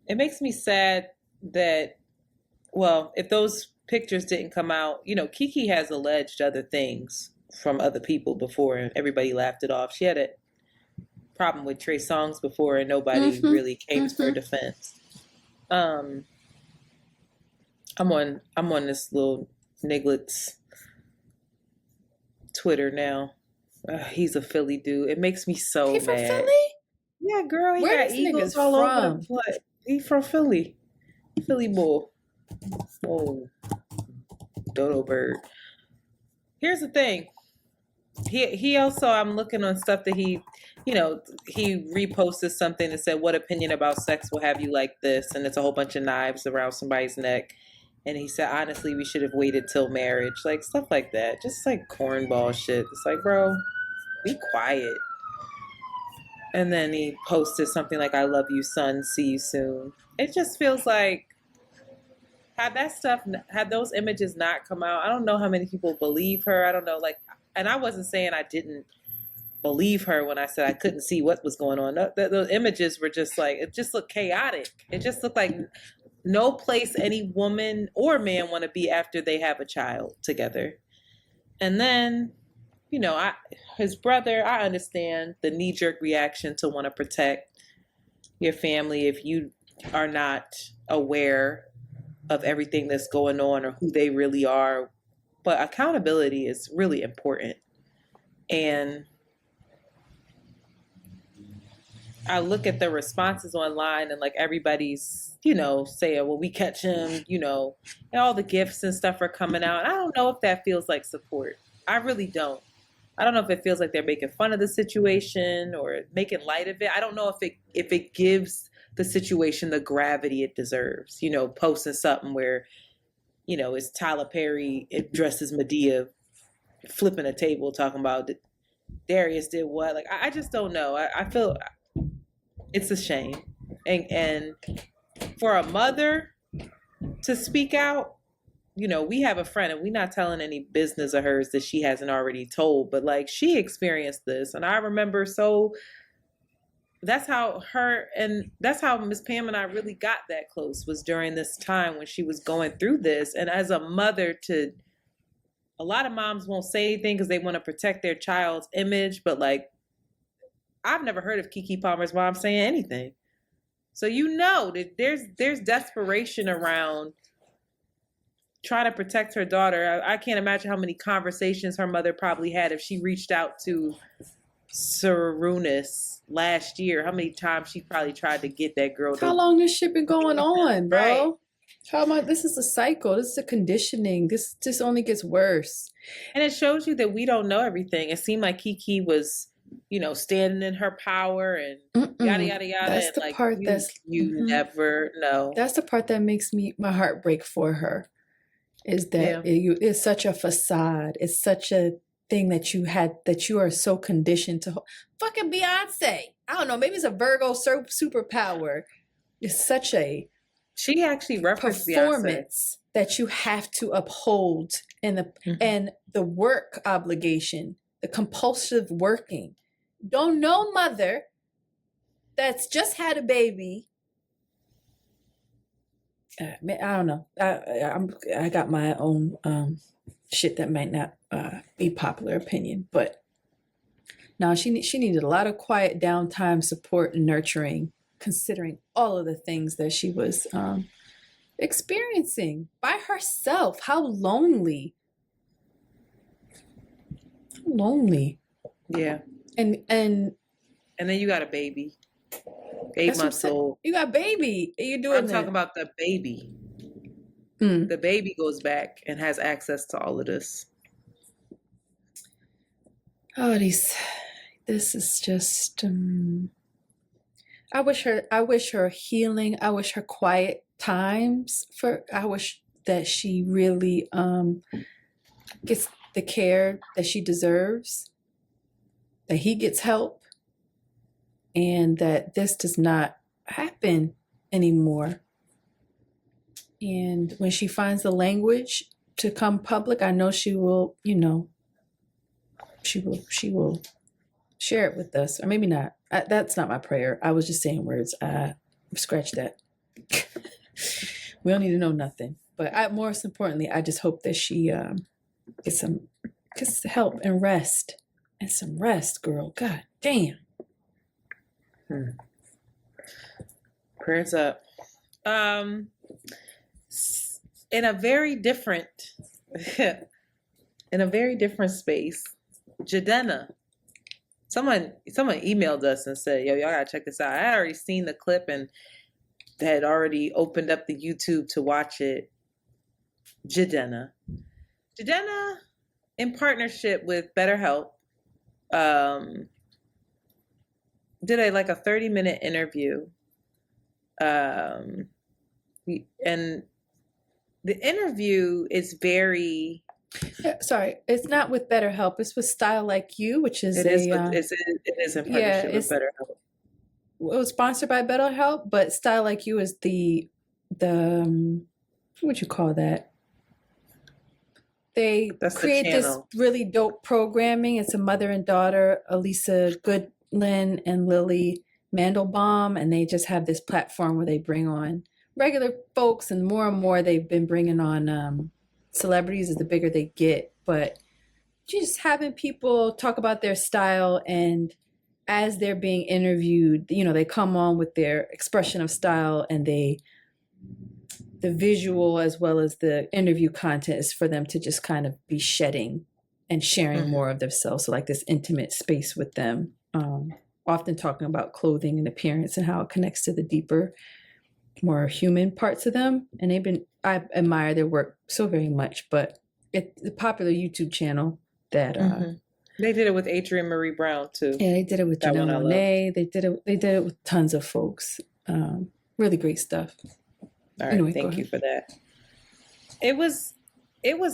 It makes me sad that, well, if those pictures didn't come out, you know, Keke has alleged other things from other people before and everybody laughed it off. She had a problem with Trey Songz before and nobody really came to her defense. I'm on this little niglet's Twitter now. He's a Philly dude. It makes me so mad. From Philly? Yeah, girl. He Where got eagles all over the place. He from Philly. Philly bull. Whoa. Dodo bird. Here's the thing. He also, I'm looking on stuff that he reposted something that said, what opinion about sex will have you like this? And it's a whole bunch of knives around somebody's neck. And he said, honestly, we should have waited till marriage. Like, stuff like that. Just like cornball shit. It's like, bro, be quiet. And then he posted something like, I love you, son. See you soon. It just feels like, had those images not come out, I don't know how many people believe her. I don't know, like, and I wasn't saying I didn't believe her when I said I couldn't see what was going on. Those images were just like, it just looked chaotic. It just looked like no place any woman or man want to be after they have a child together. And then, you know, his brother, I understand the knee-jerk reaction to want to protect your family if you are not aware of everything that's going on or who they really are. But accountability is really important. And I look at the responses online and like everybody's, you know, saying, well, we catch him, you know, and all the gifts and stuff are coming out. I don't know if that feels like support. I really don't. I don't know if it feels like they're making fun of the situation or making light of it. I don't know if it gives the situation the gravity it deserves. You know, posting something where, you know, it's Tyler Perry dressed as Medea flipping a table talking about Darrius did what. Like, I just don't know. I feel it's a shame. And for a mother to speak out, you know, we have a friend and we're not telling any business of hers that she hasn't already told, but like she experienced this. And I remember, so that's how Miss Pam and I really got that close, was during this time when she was going through this. And as a mother, a lot of moms won't say anything because they want to protect their child's image, but like, I've never heard of Keke Palmer's mom saying anything. So you know that there's desperation around trying to protect her daughter. I can't imagine how many conversations her mother probably had if she reached out to Sarunas last year. How many times she probably tried to get that girl. How long this shit been going on, bro? Right. How much? This is a cycle. This is a conditioning. This just only gets worse. And it shows you that we don't know everything. It seemed like Keke was, you know, standing in her power and yada yada yada. That's and the like, part you never know. That's the part that makes my heart break for her. Is that it's such a facade. It's such a thing that you are so conditioned to. Fucking Beyonce. I don't know. Maybe it's a Virgo superpower. It's such a. She actually referenced performance Beyonce. That you have to uphold, and the work obligation, the compulsive working. Don't know mother that's just had a baby. I don't know. I got my own shit that might not be popular opinion, but Now she needed a lot of quiet downtime, support, and nurturing, considering all of the things that she was experiencing by herself. How lonely. Yeah. And then you got a baby. 8 months old. You got a baby. You doing I'm talking about the baby. The baby goes back and has access to all of this. Oh, this is just I wish her healing. I wish her quiet times I wish that she really gets the care that she deserves, that he gets help, and that this does not happen anymore. And when she finds the language to come public, I know she will, she will share it with us, or maybe not. That's not my prayer. I was just saying words. Scratch that. We don't need to know nothing. But most importantly, I just hope that she gets some help and rest. And some rest, girl. God damn. Prayers up. In a very different space, Jidenna. Someone emailed us and said, "Yo, y'all gotta check this out." I had already seen the clip and had already opened up the YouTube to watch it. Jidenna, in partnership with BetterHelp, did a 30-minute interview, and the interview is very. Sorry, it's not with BetterHelp. It's with Style Like You, which is it is in partnership with BetterHelp. It was sponsored by BetterHelp, but Style Like You is the what would you call that? They create this really dope programming. It's a mother and daughter, Elisa Goodlin and Lily Mandelbaum, and they just have this platform where they bring on regular folks, and more they've been bringing on celebrities as the bigger they get. But just having people talk about their style, and as they're being interviewed, they come on with their expression of style, and the visual as well as the interview content is for them to just kind of be shedding and sharing more of themselves. So this intimate space with them, often talking about clothing and appearance and how it connects to the deeper, more human parts of them. And I admire their work so very much. But it's a popular YouTube channel that they did it with Adrienne Marie Brown too. Yeah, they did it with Janelle Monáe. They did it with tons of folks. Really great stuff. All right, anyway, thank you for that. It was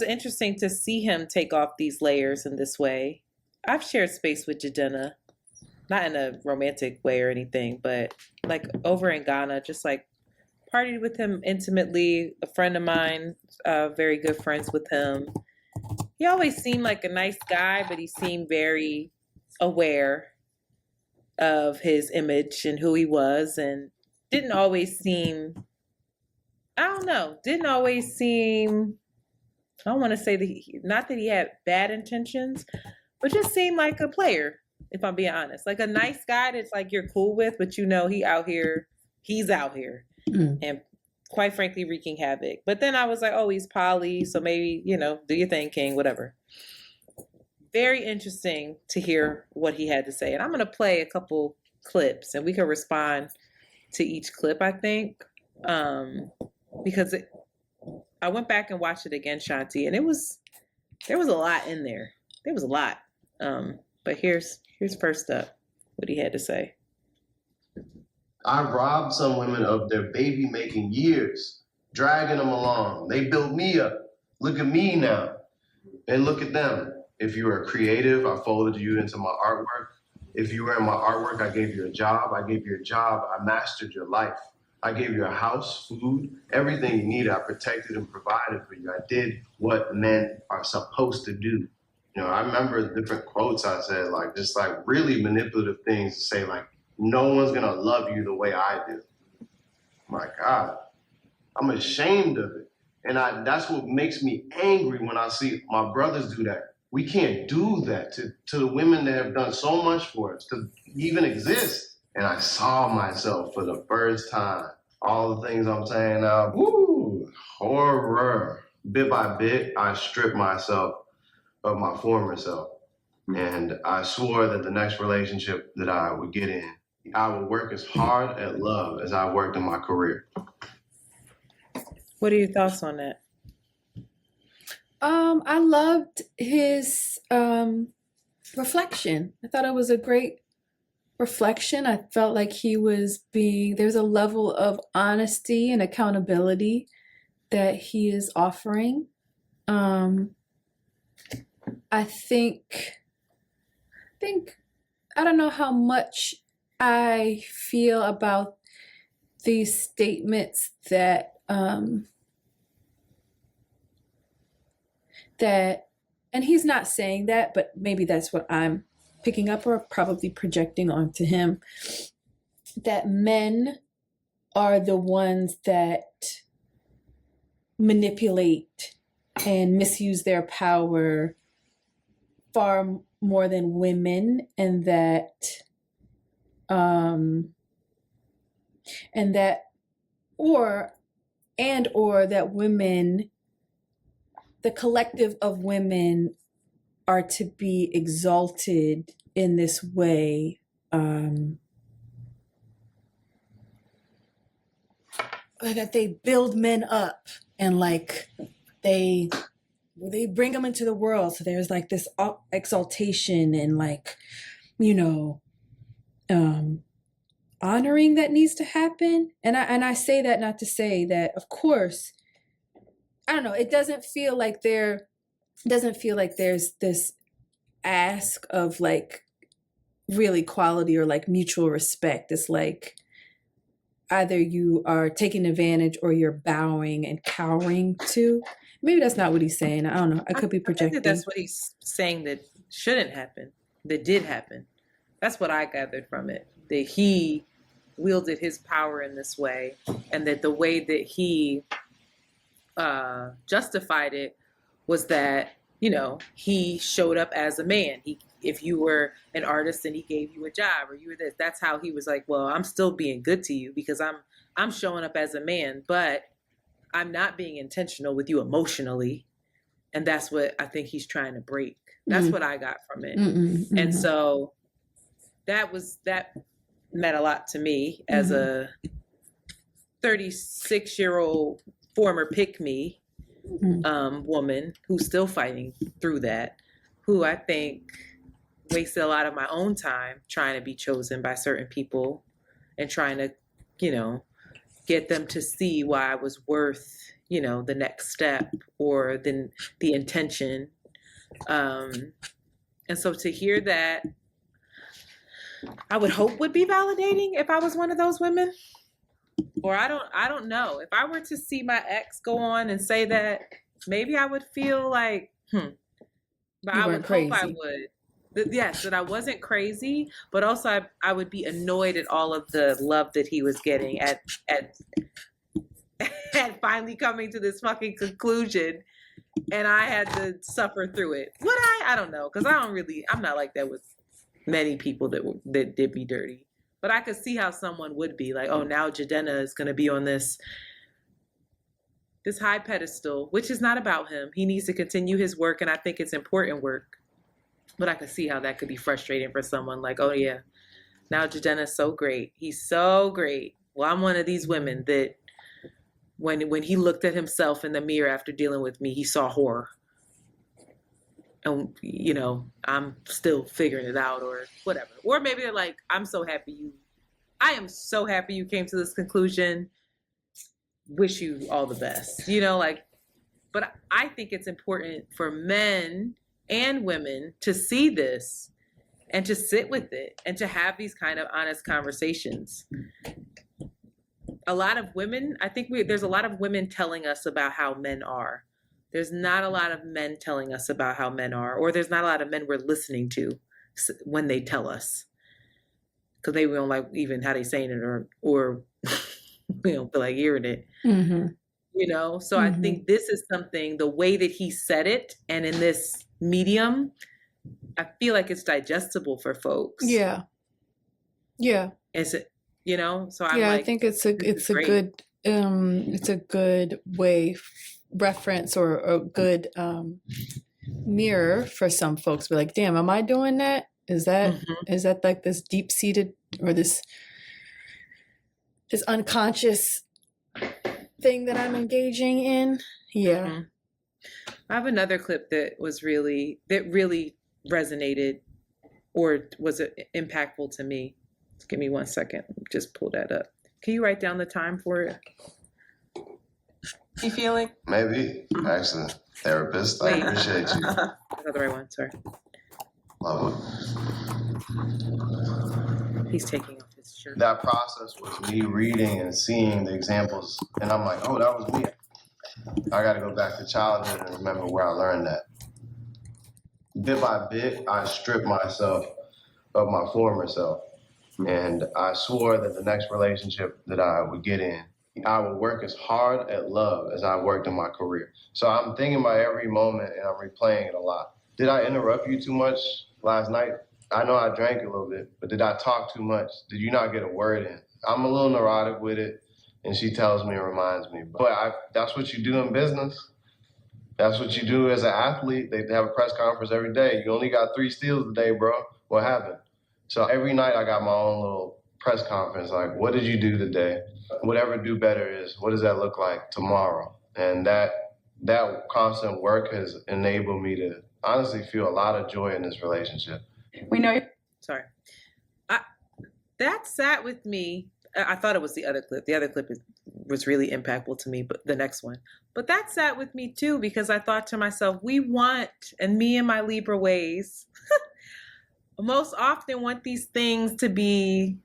interesting to see him take off these layers in this way. I've shared space with Jidenna, not in a romantic way or anything, but over in Ghana, just partied with him intimately. A friend of mine, very good friends with him. He always seemed like a nice guy, but he seemed very aware of his image and who he was, and didn't always seem, I don't want to say not that he had bad intentions, but just seemed like a player, if I'm being honest. A nice guy that's you're cool with, but he's out here. And quite frankly, wreaking havoc. But then I was like, oh, he's poly, so maybe, do your thing, King, whatever. Very interesting to hear what he had to say. And I'm going to play a couple clips, and we can respond to each clip, I think. Because I went back and watched it again, Shanti, and there was a lot in there. There was a lot. But here's first up what he had to say. I robbed some women of their baby-making years, dragging them along. They built me up. Look at me now. And look at them. If you were creative, I folded you into my artwork. If you were in my artwork, I gave you a job. I gave you a job. I mastered your life. I gave you a house, food, everything you needed. I protected and provided for you. I did what men are supposed to do. I remember different quotes I said, really manipulative things to say, no one's going to love you the way I do. My God, I'm ashamed of it. And that's what makes me angry when I see my brothers do that. We can't do that to the women that have done so much for us to even exist. And I saw myself for the first time. All the things I'm saying now, woo, horror. Bit by bit, I stripped myself of my former self. And I swore that the next relationship that I would get in, I would work as hard at love as I worked in my career. What are your thoughts on that? I loved his reflection. I thought it was a great reflection. I felt like there's a level of honesty and accountability that he is offering. I think I don't know how much I feel about these statements that and he's not saying that, but maybe that's what I'm picking up or probably projecting onto him, that men are the ones that manipulate and misuse their power far more than women, and that that women, the collective of women, are to be exalted in this way, that they build men up and like they bring them into the world. So there's like this exaltation and like, honoring that needs to happen. And I say that not to say that, of course, I don't know, it doesn't feel like there's this ask of like real equality or like mutual respect. It's like either you are taking advantage or you're bowing and cowering to. Maybe that's not what he's saying. I don't know. I could be projecting. I think that's what he's saying that shouldn't happen, that did happen. That's what I gathered from it, that he wielded his power in this way, and that the way that he justified it was that, he showed up as a man. If you were an artist and he gave you a job, or you were this, that's how he was like, well, I'm still being good to you because I'm showing up as a man, but I'm not being intentional with you emotionally. And that's what I think he's trying to break. That's what I got from it. And so that meant a lot to me as a 36-year-old former pick-me woman who's still fighting through that, who I think wasted a lot of my own time trying to be chosen by certain people and trying to, get them to see why I was worth, the next step or the intention. And so to hear that, I would hope would be validating if I was one of those women. Or I don't know. If I were to see my ex go on and say that, maybe I would feel like, But I would hope I would. Yes, that I wasn't crazy, but also I would be annoyed at all of the love that he was getting at finally coming to this fucking conclusion, and I had to suffer through it. Would I? I don't know, because I'm not like that with many people that did me dirty. But I could see how someone would be like, oh, now Jidenna is going to be on this high pedestal, which is not about him. He needs to continue his work, and I think it's important work. But I could see how that could be frustrating for someone like, oh, yeah, now Jidenna's so great. He's so great. Well, I'm one of these women that when he looked at himself in the mirror after dealing with me, he saw horror. And, I'm still figuring it out or whatever. Or maybe they're like, I am so happy you came to this conclusion. Wish you all the best. But I think it's important for men and women to see this and to sit with it and to have these kind of honest conversations. A lot of women, I think there's a lot of women telling us about how men are. There's not a lot of men telling us about how men are, or there's not a lot of men we're listening to when they tell us. Because they don't like even how they saying it or we don't feel like hearing it. So I think this is something, the way that he said it, and in this medium, I feel like it's digestible for folks. Yeah. Is it, so I'm Yeah, like, I think it's a good way reference or a good mirror for some folks. Be like, damn, am I doing that? Is that like this deep seated or this unconscious thing that I'm engaging in? Yeah. Mm-hmm. I have another clip that really resonated or was impactful to me. Just give me 1 second. Just pull that up. Can you write down the time for it? You feeling? Maybe. Excellent. Therapist. I appreciate you. That's not the right one. Sorry. Love it. He's taking off his shirt. That process was me reading and seeing the examples, and I'm like, oh, that was me. I got to go back to childhood and remember where I learned that. Bit by bit, I stripped myself of my former self, and I swore that the next relationship that I would get in, I would work as hard at love as I worked in my career. So I'm thinking about every moment, and I'm replaying it a lot. Did I interrupt you too much last night? I know I drank a little bit, but did I talk too much? Did you not get a word in? I'm a little neurotic with it, and she tells me and reminds me. But that's what you do in business. That's what you do as an athlete. They have a press conference every day. You only got 3 steals today, bro. What happened? So every night I got my own little press conference. Like, what did you do today? Whatever do better is, what does that look like tomorrow? And that constant work has enabled me to honestly feel a lot of joy in this relationship. We know. Sorry. That sat with me. I thought it was the other clip. The other clip was really impactful to me, but the next one. But that sat with me too, because I thought to myself, and me and my Libra ways, most often want these things to be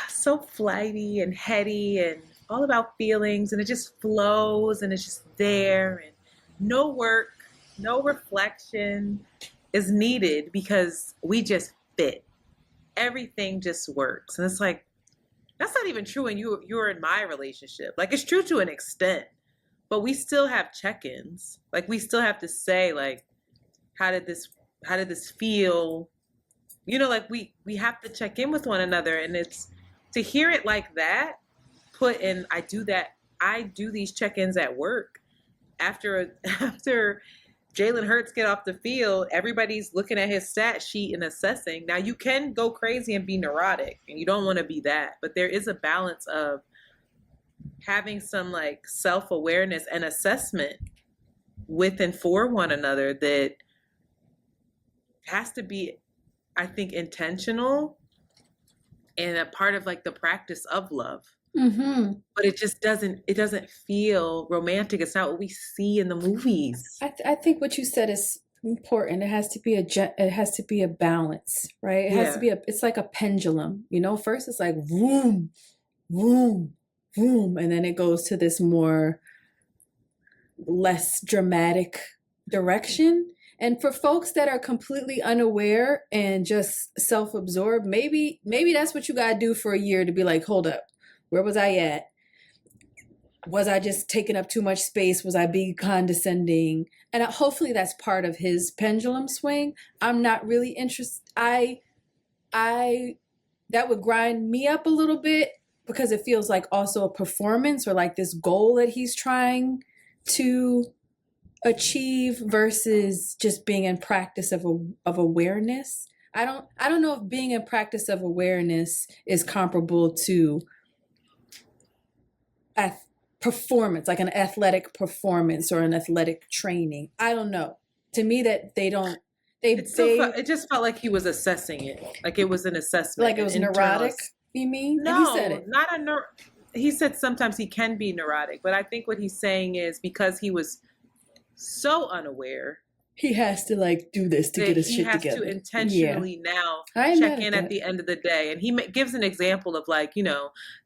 so flighty and heady and all about feelings, and it just flows and it's just there, and no work, no reflection is needed because we just fit. Everything just works. And it's like, that's not even true when you're in my relationship. Like, it's true to an extent, but we still have check-ins. Like, we still have to say, like, how did this feel? Like we have to check in with one another. And it's to hear it like that, I do these check-ins at work after Jalen Hurts get off the field, everybody's looking at his stat sheet and assessing. Now, you can go crazy and be neurotic, and you don't want to be that. But there is a balance of having some like self-awareness and assessment with and for one another that has to be, I think, intentional and a part of like the practice of love. Mm-hmm. But it doesn't feel romantic. It's not what we see in the movies. I think what you said is important. It has to be a balance, right? It has to be it's like a pendulum, first it's like vroom, vroom, vroom, and then it goes to this less dramatic direction. And for folks that are completely unaware and just self-absorbed, maybe that's what you got to do for a year to be like, hold up. Where was I at? Was I just taking up too much space? Was I being condescending? And hopefully that's part of his pendulum swing. I'm not really interested. That would grind me up a little bit because it feels like also a performance or like this goal that he's trying to achieve versus just being in practice of awareness. I don't know if being in practice of awareness is comparable to performance, like an athletic performance or an athletic training. I don't know. To me, that it just felt like he was assessing it, like it was an assessment, like it was neurotic. You mean? No, he said it. He said sometimes he can be neurotic, but I think what he's saying is because he was so unaware, he has to like do this to get his shit together. He has to intentionally now check in at the end of the day. And he gives an example of like,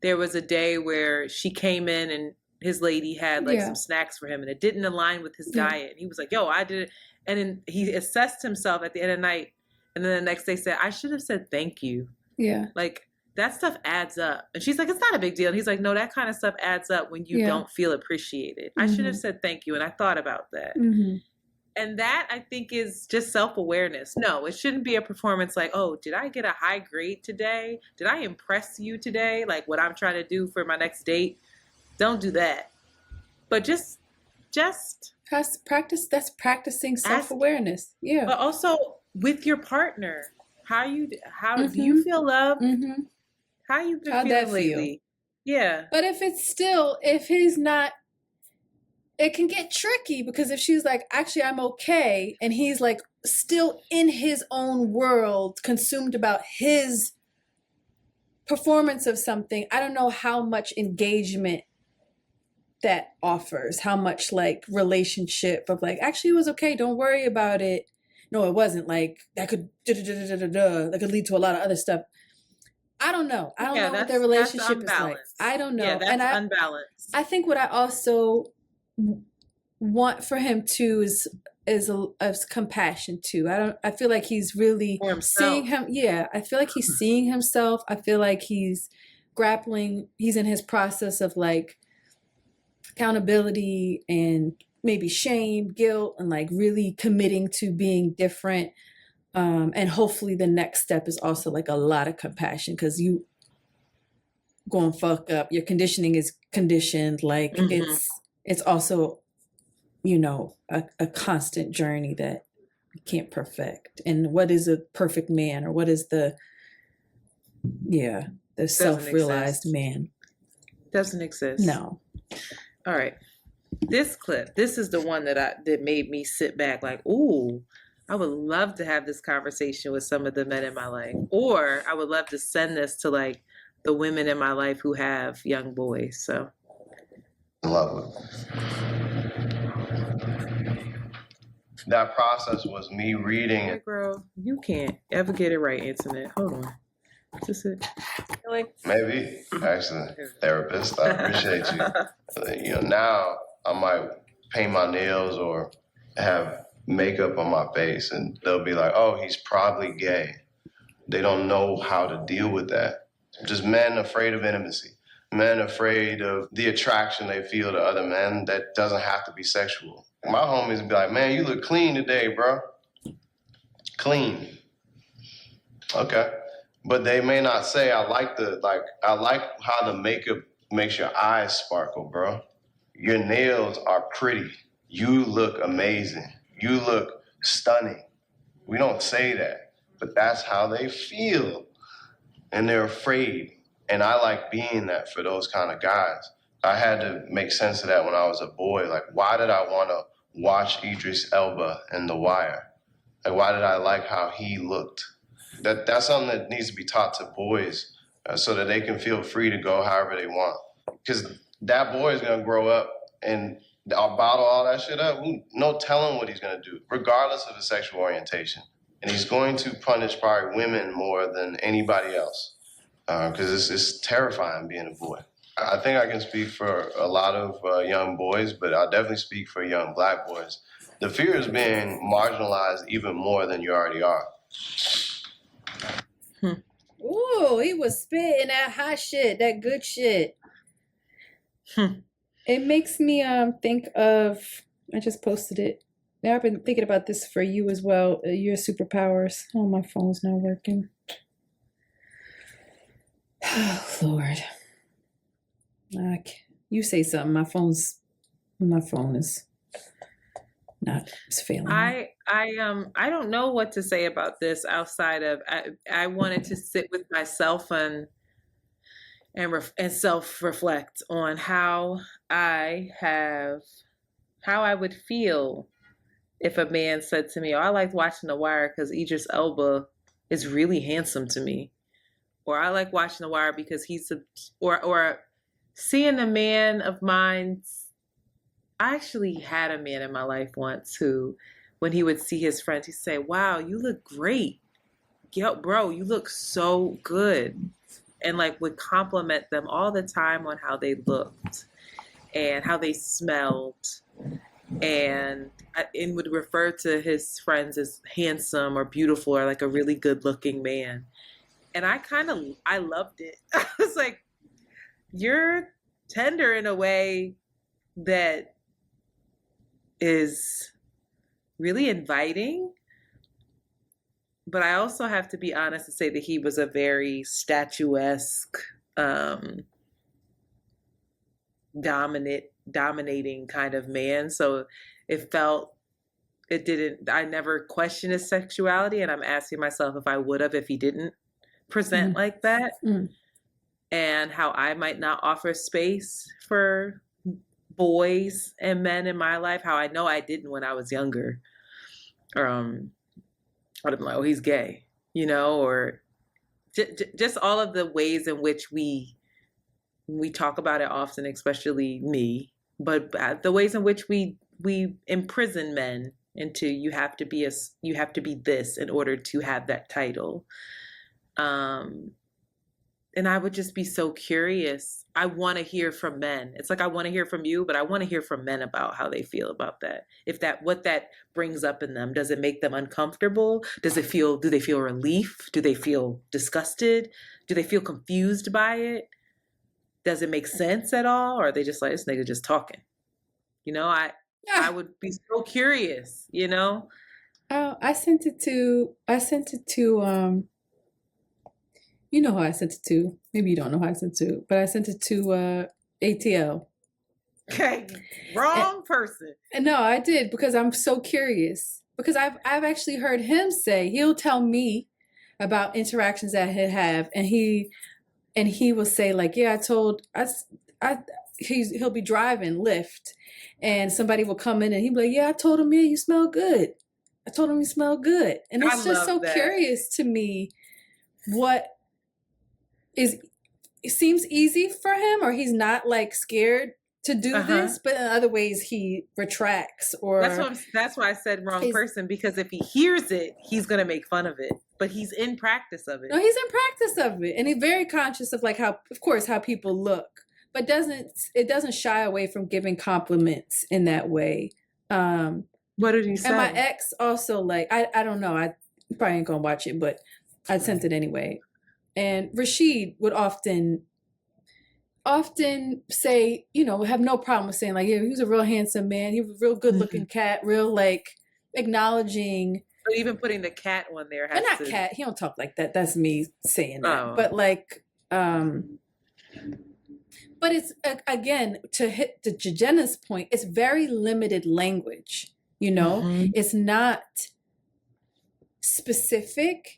there was a day where she came in and his lady had like some snacks for him and it didn't align with his diet. And he was like, yo, I did it. And then he assessed himself at the end of the night. And then the next day said, I should have said thank you. Yeah. Like that stuff adds up. And she's like, it's not a big deal. And he's like, no, that kind of stuff adds up when you don't feel appreciated. I should have said thank you. And I thought about that. Mm-hmm. And that, I think, is just self-awareness. No, it shouldn't be a performance like, oh, did I get a high grade today? Did I impress you today? Like what I'm trying to do for my next date? Don't do that. But just practice. That's practicing self-awareness. Yeah. But also with your partner. How do you feel loved? Mm-hmm. How you been How'd feeling that lately? feel? Yeah. But if he's not, it can get tricky, because if she's like, actually, I'm okay, and he's like still in his own world, consumed about his performance of something, I don't know how much engagement that offers, how much like relationship of like, actually, it was okay, don't worry about it. No, it wasn't, like that could lead to a lot of other stuff. I don't know. I don't know what their relationship is like. I don't know. Yeah, that's unbalanced. I think what I also want for him too is compassion too. I feel like he's really seeing him. Yeah, I feel like he's seeing himself. I feel like he's grappling. He's in his process of like accountability and maybe shame, guilt, and like really committing to being different. And hopefully the next step is also like a lot of compassion, because you going fuck up. Your conditioning is conditioned. Like it's also, you know, a constant journey that you can't perfect. And what is a perfect man, or what is the self-realized man? Doesn't exist. No. All right. This clip, this is the one that made me sit back like, ooh, I would love to have this conversation with some of the men in my life. Or I would love to send this to like the women in my life who have young boys. So love it. That process was me reading. Hey, girl, you can't ever get it right, Antoinette. Hold on. Is this it? Really? Maybe. Actually, therapist, I appreciate you. You know, now I might paint my nails or have makeup on my face, and they'll be like, oh, he's probably gay. They don't know how to deal with that. Just men afraid of intimacy. Men afraid of the attraction they feel to other men that doesn't have to be sexual. My homies be like, man, you look clean today, bro. Clean. Okay. But they may not say, I like how the makeup makes your eyes sparkle, bro. Your nails are pretty. You look amazing. You look stunning. We don't say that, but that's how they feel. And they're afraid. And I like being that for those kind of guys. I had to make sense of that when I was a boy. Like, why did I want to watch Idris Elba in The Wire? Like, why did I like how he looked? That's something that needs to be taught to boys so that they can feel free to go however they want. Because that boy is going to grow up and I'll bottle all that shit up. No telling what he's going to do, regardless of his sexual orientation. And he's going to punish probably women more than anybody else because it's terrifying being a boy. I think I can speak for a lot of young boys, but I'll definitely speak for young black boys. The fear is being marginalized even more than you already are. Ooh, he was spitting that hot shit, that good shit. It makes me think of, I just posted it. Now I've been thinking about this for you as well. Your superpowers. Oh, my phone's not working. Oh, Lord. You say something. My phone is not, it's failing. I don't know what to say about this outside of I wanted to sit with myself and self-reflect on how I would feel if a man said to me, oh, I liked watching The Wire because Idris Elba is really handsome to me. Or I like watching The Wire because or seeing a man of mine. I actually had a man in my life once who, when he would see his friends, he'd say, wow, you look great. Yo, bro, you look so good. And like would compliment them all the time on how they looked and how they smelled. And would refer to his friends as handsome or beautiful or like a really good looking man. And I loved it. I was like, you're tender in a way that is really inviting. But I also have to be honest and say that he was a very statuesque, dominating kind of man. So I never questioned his sexuality, and I'm asking myself if I would have if he didn't present like that, and how I might not offer space for boys and men in my life, how I know I didn't when I was younger. I'd be like, oh, he's gay, or just all of the ways in which we talk about it often, especially me, but the ways in which we imprison men into you have to be this in order to have that title. And I would just be so curious. I want to hear from men. It's like I want to hear from you, but I want to hear from men about how they feel about that. What that brings up in them. Does it make them uncomfortable? Do they feel relief? Do they feel disgusted? Do they feel confused by it? Does it make sense at all? Or are they just like, this nigga just talking? I would be so curious, Oh, I sent it to you know who I sent it to. Maybe you don't know who I sent it to, but I sent it to ATL. Okay, wrong person. And no, I did, because I'm so curious. Because I've actually heard him say, he'll tell me about interactions that he'll have, and he will say like, yeah, he'll be driving Lyft, and somebody will come in and he'll be like, yeah, I told him, yeah, you smell good. I told him you smell good. And it's just so curious to me it seems easy for him, or he's not like scared to do this, but in other ways he retracts. Or that's why I said wrong person, because if he hears it, he's gonna make fun of it. But he's in practice of it. No, he's in practice of it, and he's very conscious of like how people look, but it doesn't shy away from giving compliments in that way. What did he say? And my ex also, like, I don't know, I probably ain't gonna watch it, but I sent it anyway. And Rashid would often say, have no problem with saying like, yeah, he was a real handsome man. He was a real good looking cat, real like acknowledging. But even putting the cat on there. Cat. He don't talk like that. That's me saying that. Oh. But like, but it's again, to hit the Jidenna's point, it's very limited language. It's not specific.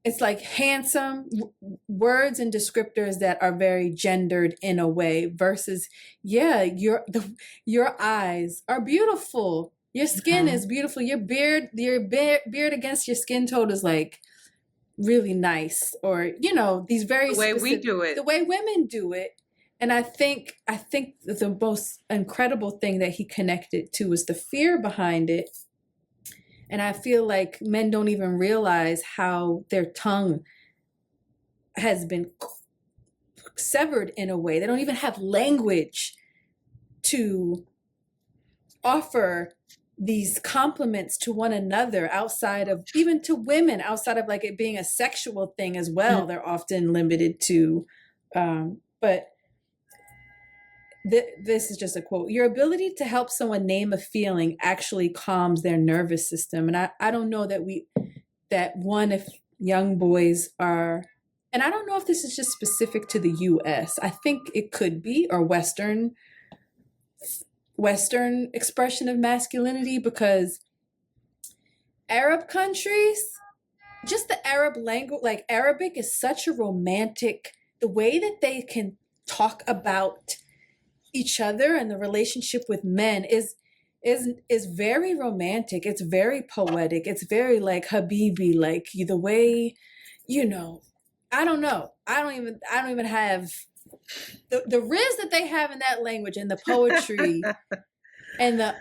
It's like handsome words and descriptors that are very gendered in a way, versus, yeah, your eyes are beautiful. Your skin is beautiful. Your beard against your skin tone is like really nice. Or, these very the way we do it, the way women do it. And I think the most incredible thing that he connected to was the fear behind it. And I feel like men don't even realize how their tongue has been severed in a way. They don't even have language to offer these compliments to one another outside of, even to women, outside of like it being a sexual thing as well. Mm-hmm. They're often limited to, but this is just a quote. Your ability to help someone name a feeling actually calms their nervous system. And I don't know if young boys are, and I don't know if this is just specific to the US. I think it could be, or Western expression of masculinity, because Arab countries, just the Arab language, like Arabic is such a romantic, the way that they can talk about each other and the relationship with men is very romantic. It's very poetic. It's very like Habibi, like the way, I don't know. I don't even have the riz that they have in that language, and the poetry and the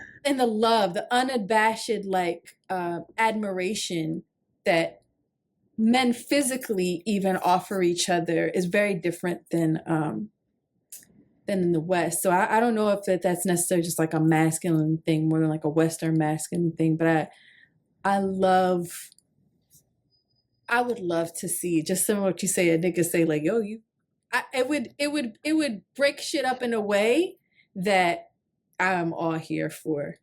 love, the unabashed like admiration that men physically even offer each other is very different than in the West. So I don't know if that's necessarily just like a masculine thing more than like a Western masculine thing, but I would love to see, just similar to what you say, a nigga say like, yo, it would break shit up in a way that I'm all here for.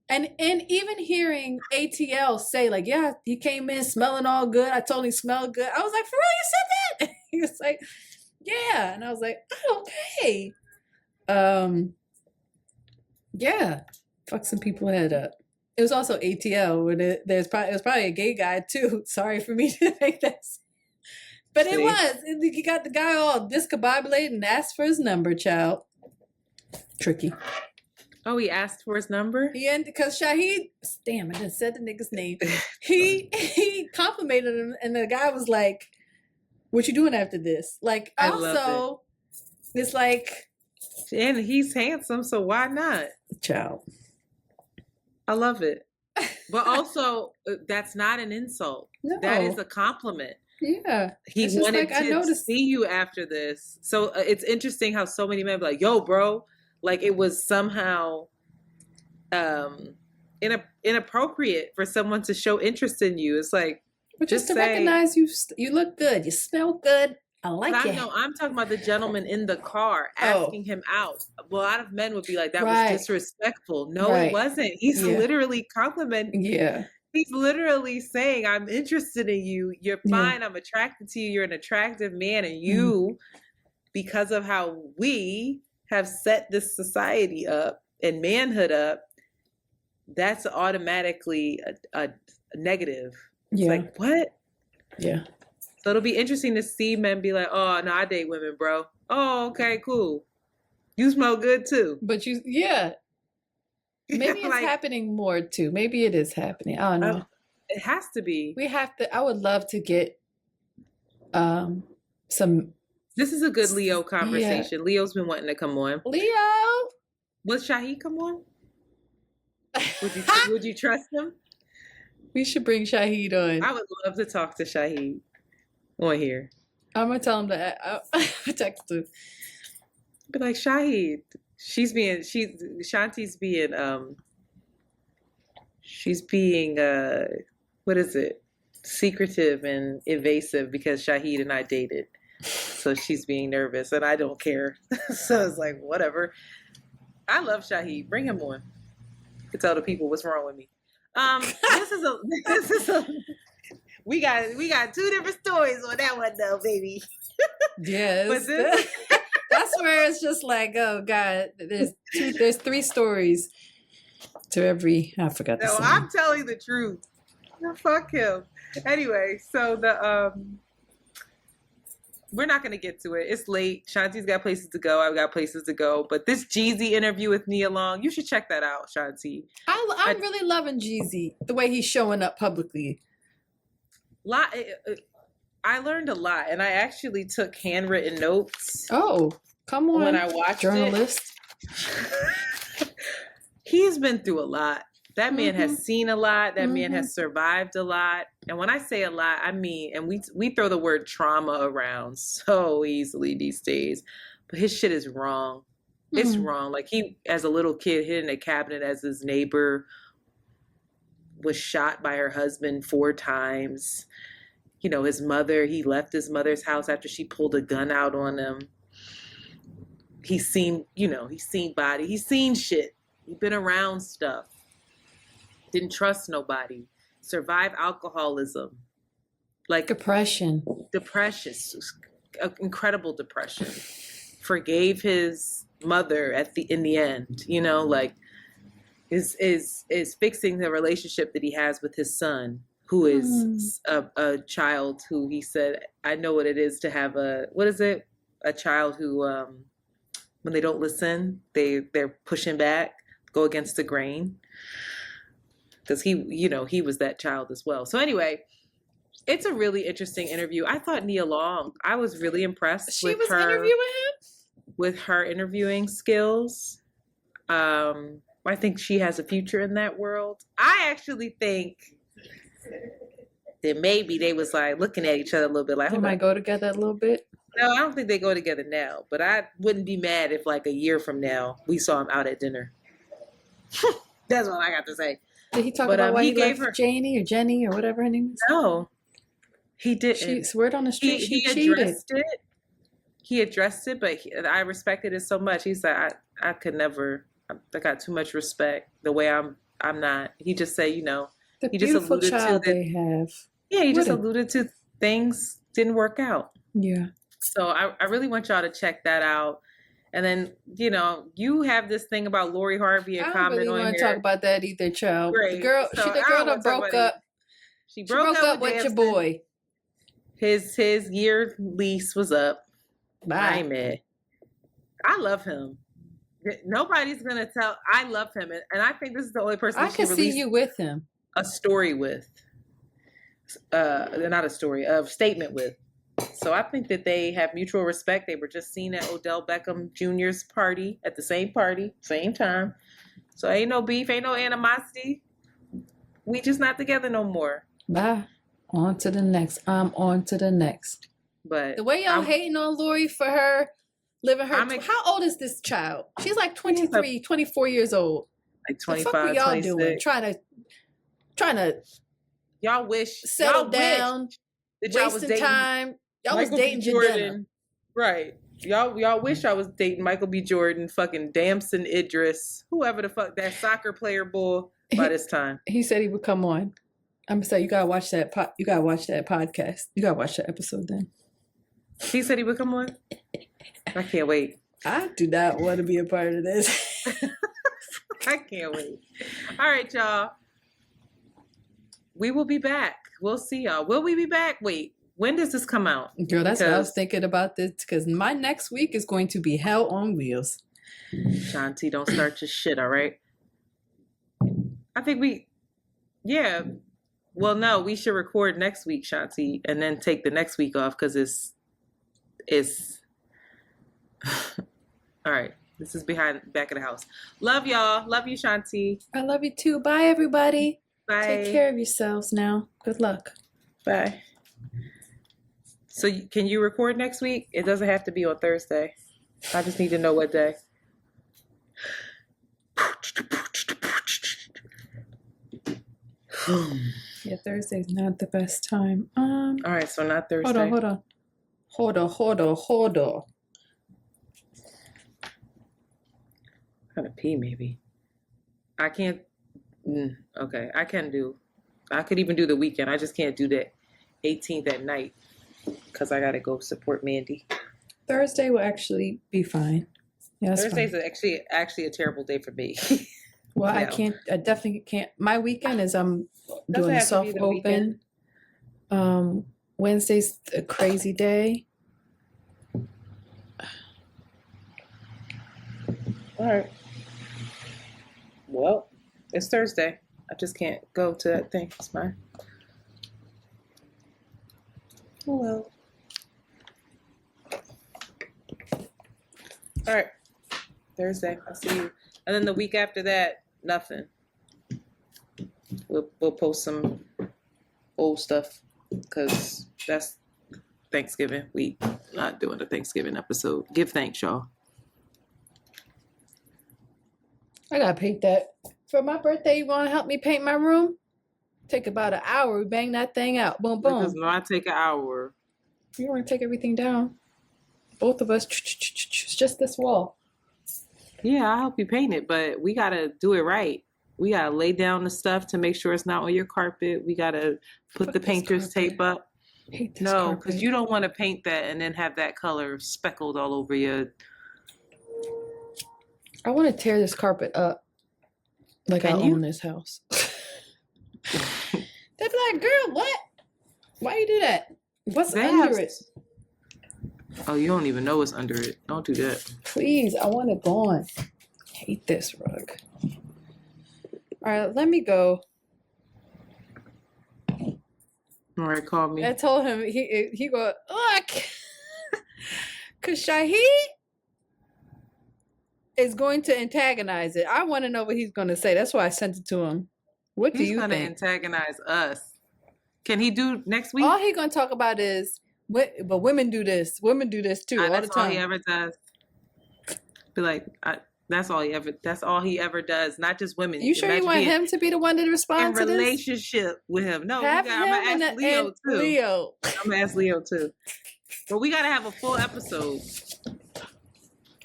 And even hearing ATL say like, yeah, he came in smelling all good. I told him he smelled good. I was like, for real, you said that? He was like, yeah. And I was like, oh, okay. Yeah. Fuck some people head up. It was also ATL when it was probably a gay guy too. Sorry for me to make that. But it was. You got the guy all discombobulated and asked for his number, child. Tricky. Oh, he asked for his number? Because Shaheed, damn, I just said the nigga's name. He complimented him, and the guy was like, "What you doing after this?" Like, also, it's like, and he's handsome, so why not? Child, I love it. But also, that's not an insult. No. That is a compliment. Yeah. He wanted to see you after this. So it's interesting how so many men be like, yo, bro, like it was somehow inappropriate for someone to show interest in you. It's like, but just to recognize you look good, you smell good. I like it. I'm talking about the gentleman in the car asking him out. A lot of men would be like, that was disrespectful. No, it wasn't. He's literally complimenting. Yeah. He's literally saying, I'm interested in you. You're fine. I'm attracted to you. You're an attractive man. And you, because of how we have set this society up and manhood up, that's automatically a negative. It's like, what? Yeah. So it'll be interesting to see men be like, oh, no, I date women, bro. Oh, okay, cool. You smell good too. But maybe it's happening more too. Maybe it is happening. I don't know. It has to be. I would love to get some. This is a good Leo conversation. Yeah. Leo's been wanting to come on. Leo! Would Shaheed come on? Would you trust him? We should bring Shaheed on. I would love to talk to Shaheed on here. I'm going to tell him that. I'll text him. Be like, Shaheed. Shanti's being what is it? Secretive and evasive because Shaheed and I dated. So she's being nervous and I don't care. So it's like, whatever. I love Shaheed. Bring him on. You can tell the people what's wrong with me. We got two different stories on that one though, baby. Yes. That's where it's just like, oh God, there's three stories to every. I forgot. No, I'm telling the truth. Fuck him. Anyway, so we're not gonna get to it. It's late. Shanti's got places to go. I've got places to go. But this Jeezy interview with Nia Long, you should check that out, Shanti. I'm really loving Jeezy, the way he's showing up publicly. I learned a lot, and I actually took handwritten notes. Oh, come on. When I watched journalist. He's been through a lot. That man has seen a lot. That man has survived a lot. And when I say a lot, I mean, and we throw the word trauma around so easily these days, but his shit is wrong. It's wrong. Like he, as a little kid, hid in a cabinet as his neighbor was shot by her husband 4 times. You know, his mother, he left his mother's house after she pulled a gun out on him. He's seen body. He's seen shit. He's been around stuff. Didn't trust nobody. Survived alcoholism. Like depression, incredible depression. Forgave his mother in the end, you know, like is fixing the relationship that he has with his son, who is a child who he said, I know what it is to have a child who when they don't listen, they're pushing back, go against the grain. Because he was that child as well. So anyway, it's a really interesting interview. I thought Nia Long, I was really impressed with her. She was interviewing him? With her interviewing skills. I think she has a future in that world. I actually think that maybe they was like looking at each other a little bit like, they might go together a little bit. No, I don't think they go together now. But I wouldn't be mad if like a year from now we saw him out at dinner. That's what I got to say. Did he talk about why he gave her Janie or Jenny or whatever her name is? No, he didn't. She word on the street. He addressed it. He addressed it, but I respected it so much. He said, "I could never. I got too much respect. The way I'm I'm not. He just said, The he just beautiful alluded to child that. they have. Yeah, he just What a- alluded to things didn't work out. Yeah. So I really want y'all to check that out. And then, you have this thing about Lori Harvey I and don't comment really on want to here. talk about that either, child. Great. The girl, So the I girl don't that wanna talk broke about up. She She broke up with your Damson. boy. His year lease was up. I Bye. ain't mad. I love him. Nobody's gonna tell. I love him, and I think this is the only person I that she can see released you with him. a story with. Not a story, a statement with. So I think that they have mutual respect. They were just seen at Odell Beckham Jr.'s party at the same party, same time. So ain't no beef, ain't no animosity. We just not together no more. Bye. On to the next. I'm on to the next. But The way y'all hating on Lori for her living her. How old is this child? She's like 23, 24 years old. Like The 25, fuck were y'all 26. doing? Trying to Y'all wish settle y'all down, wish that y'all was wasting dating time. Y'all Michael was dating B. Jidenna. Jordan. Right. Y'all wish I was dating Michael B. Jordan, fucking Damson Idris, whoever the fuck that soccer player bull by this time. He said he would come on. I'm gonna say you gotta watch that. You gotta watch that podcast. You gotta watch that episode then. He said he would come on. I can't wait. I do not want to be a part of this. I can't wait. All right, y'all. We will be back. We'll see y'all. Will we be back? Wait, when does this come out? Girl, that's what I was thinking about this because my next week is going to be hell on wheels. Shanti, don't start your shit, all right? I think well, no, we should record next week, Shanti, and then take the next week off because it's all right. This is back of the house. Love y'all. Love you, Shanti. I love you too. Bye, everybody. Bye. Take care of yourselves now. Good luck. Bye. So can you record next week? It doesn't have to be on Thursday. I just need to know what day. Yeah, Thursday's not the best time. All right, so not Thursday. Hold on. Gotta pee, maybe. I can't. Okay, I could even do the weekend. I just can't do the 18th at night because I gotta go support Mandy. Thursday will actually be fine. Yeah, Thursday's fine. actually a terrible day for me. Well, No. I definitely can't. My weekend is I'm Doesn't doing a have to soft be the weekend. open. Wednesday's a crazy day. All right. Well, it's Thursday. I just can't go to that thing. It's fine. Oh well. All right. Thursday. I'll see you. And then the week after that, nothing. We'll post some old stuff because that's Thanksgiving week. Not doing a Thanksgiving episode. Give thanks, y'all. I gotta paint that. For my birthday, you wanna help me paint my room? Take about an hour, we bang that thing out. Boom, boom. Because I take an hour. You wanna take everything down? Both of us, it's just this wall. Yeah, I'll help you paint it, but we gotta do it right. We gotta lay down the stuff to make sure it's not on your carpet. We gotta put the painter's tape up. Hate this No, carpet. because you don't want to paint that and then have that color speckled all over your. I want to tear this carpet up like I Can you? own this house. They'd be like, girl, what? Why you do that? What's They under have- it? Oh, you don't even know what's under it. Don't do that. Please, I want it gone. Hate this rug. All right, let me go. All right, call me. I told him he go look, cause Shahid is going to antagonize it. I want to know what he's going to say. That's why I sent it to him. What do He's you gonna think? antagonize us. Can he do next week? All he going to talk about is but women do this. Women do this too all the That's all time. he ever does. Be like, that's all he ever does. Not just women. You sure you want him to be the one to respond in to this? relationship with him? No, Have I'm gonna him ask Leo and too. Leo. I'm gonna ask Leo too. But we gotta have a full episode.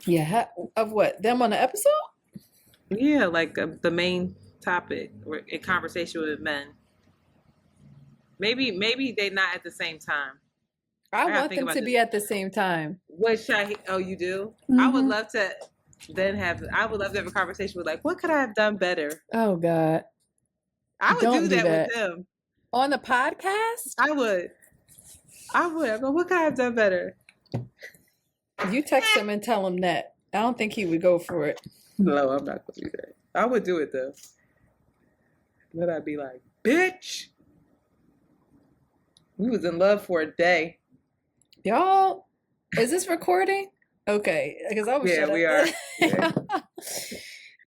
Yeah, of what? Them on the episode? Yeah, like the main topic in conversation with men. Maybe they're not at the same time. I gotta want think them about to this. be at the same time. What should I? Oh, you do? I would Mhm. love to I would love to have a conversation with, like, what could I have done better? Oh God. I would Don't do do that that. with them. On the podcast? I would. I go, what could I have done better? You text him and tell him that. I don't think he would go for it. No, I'm not gonna do that. I would do it though. But I'd be like, bitch. We was in love for a day. Y'all, is this recording? Okay, because I was Yeah, we are. Yeah.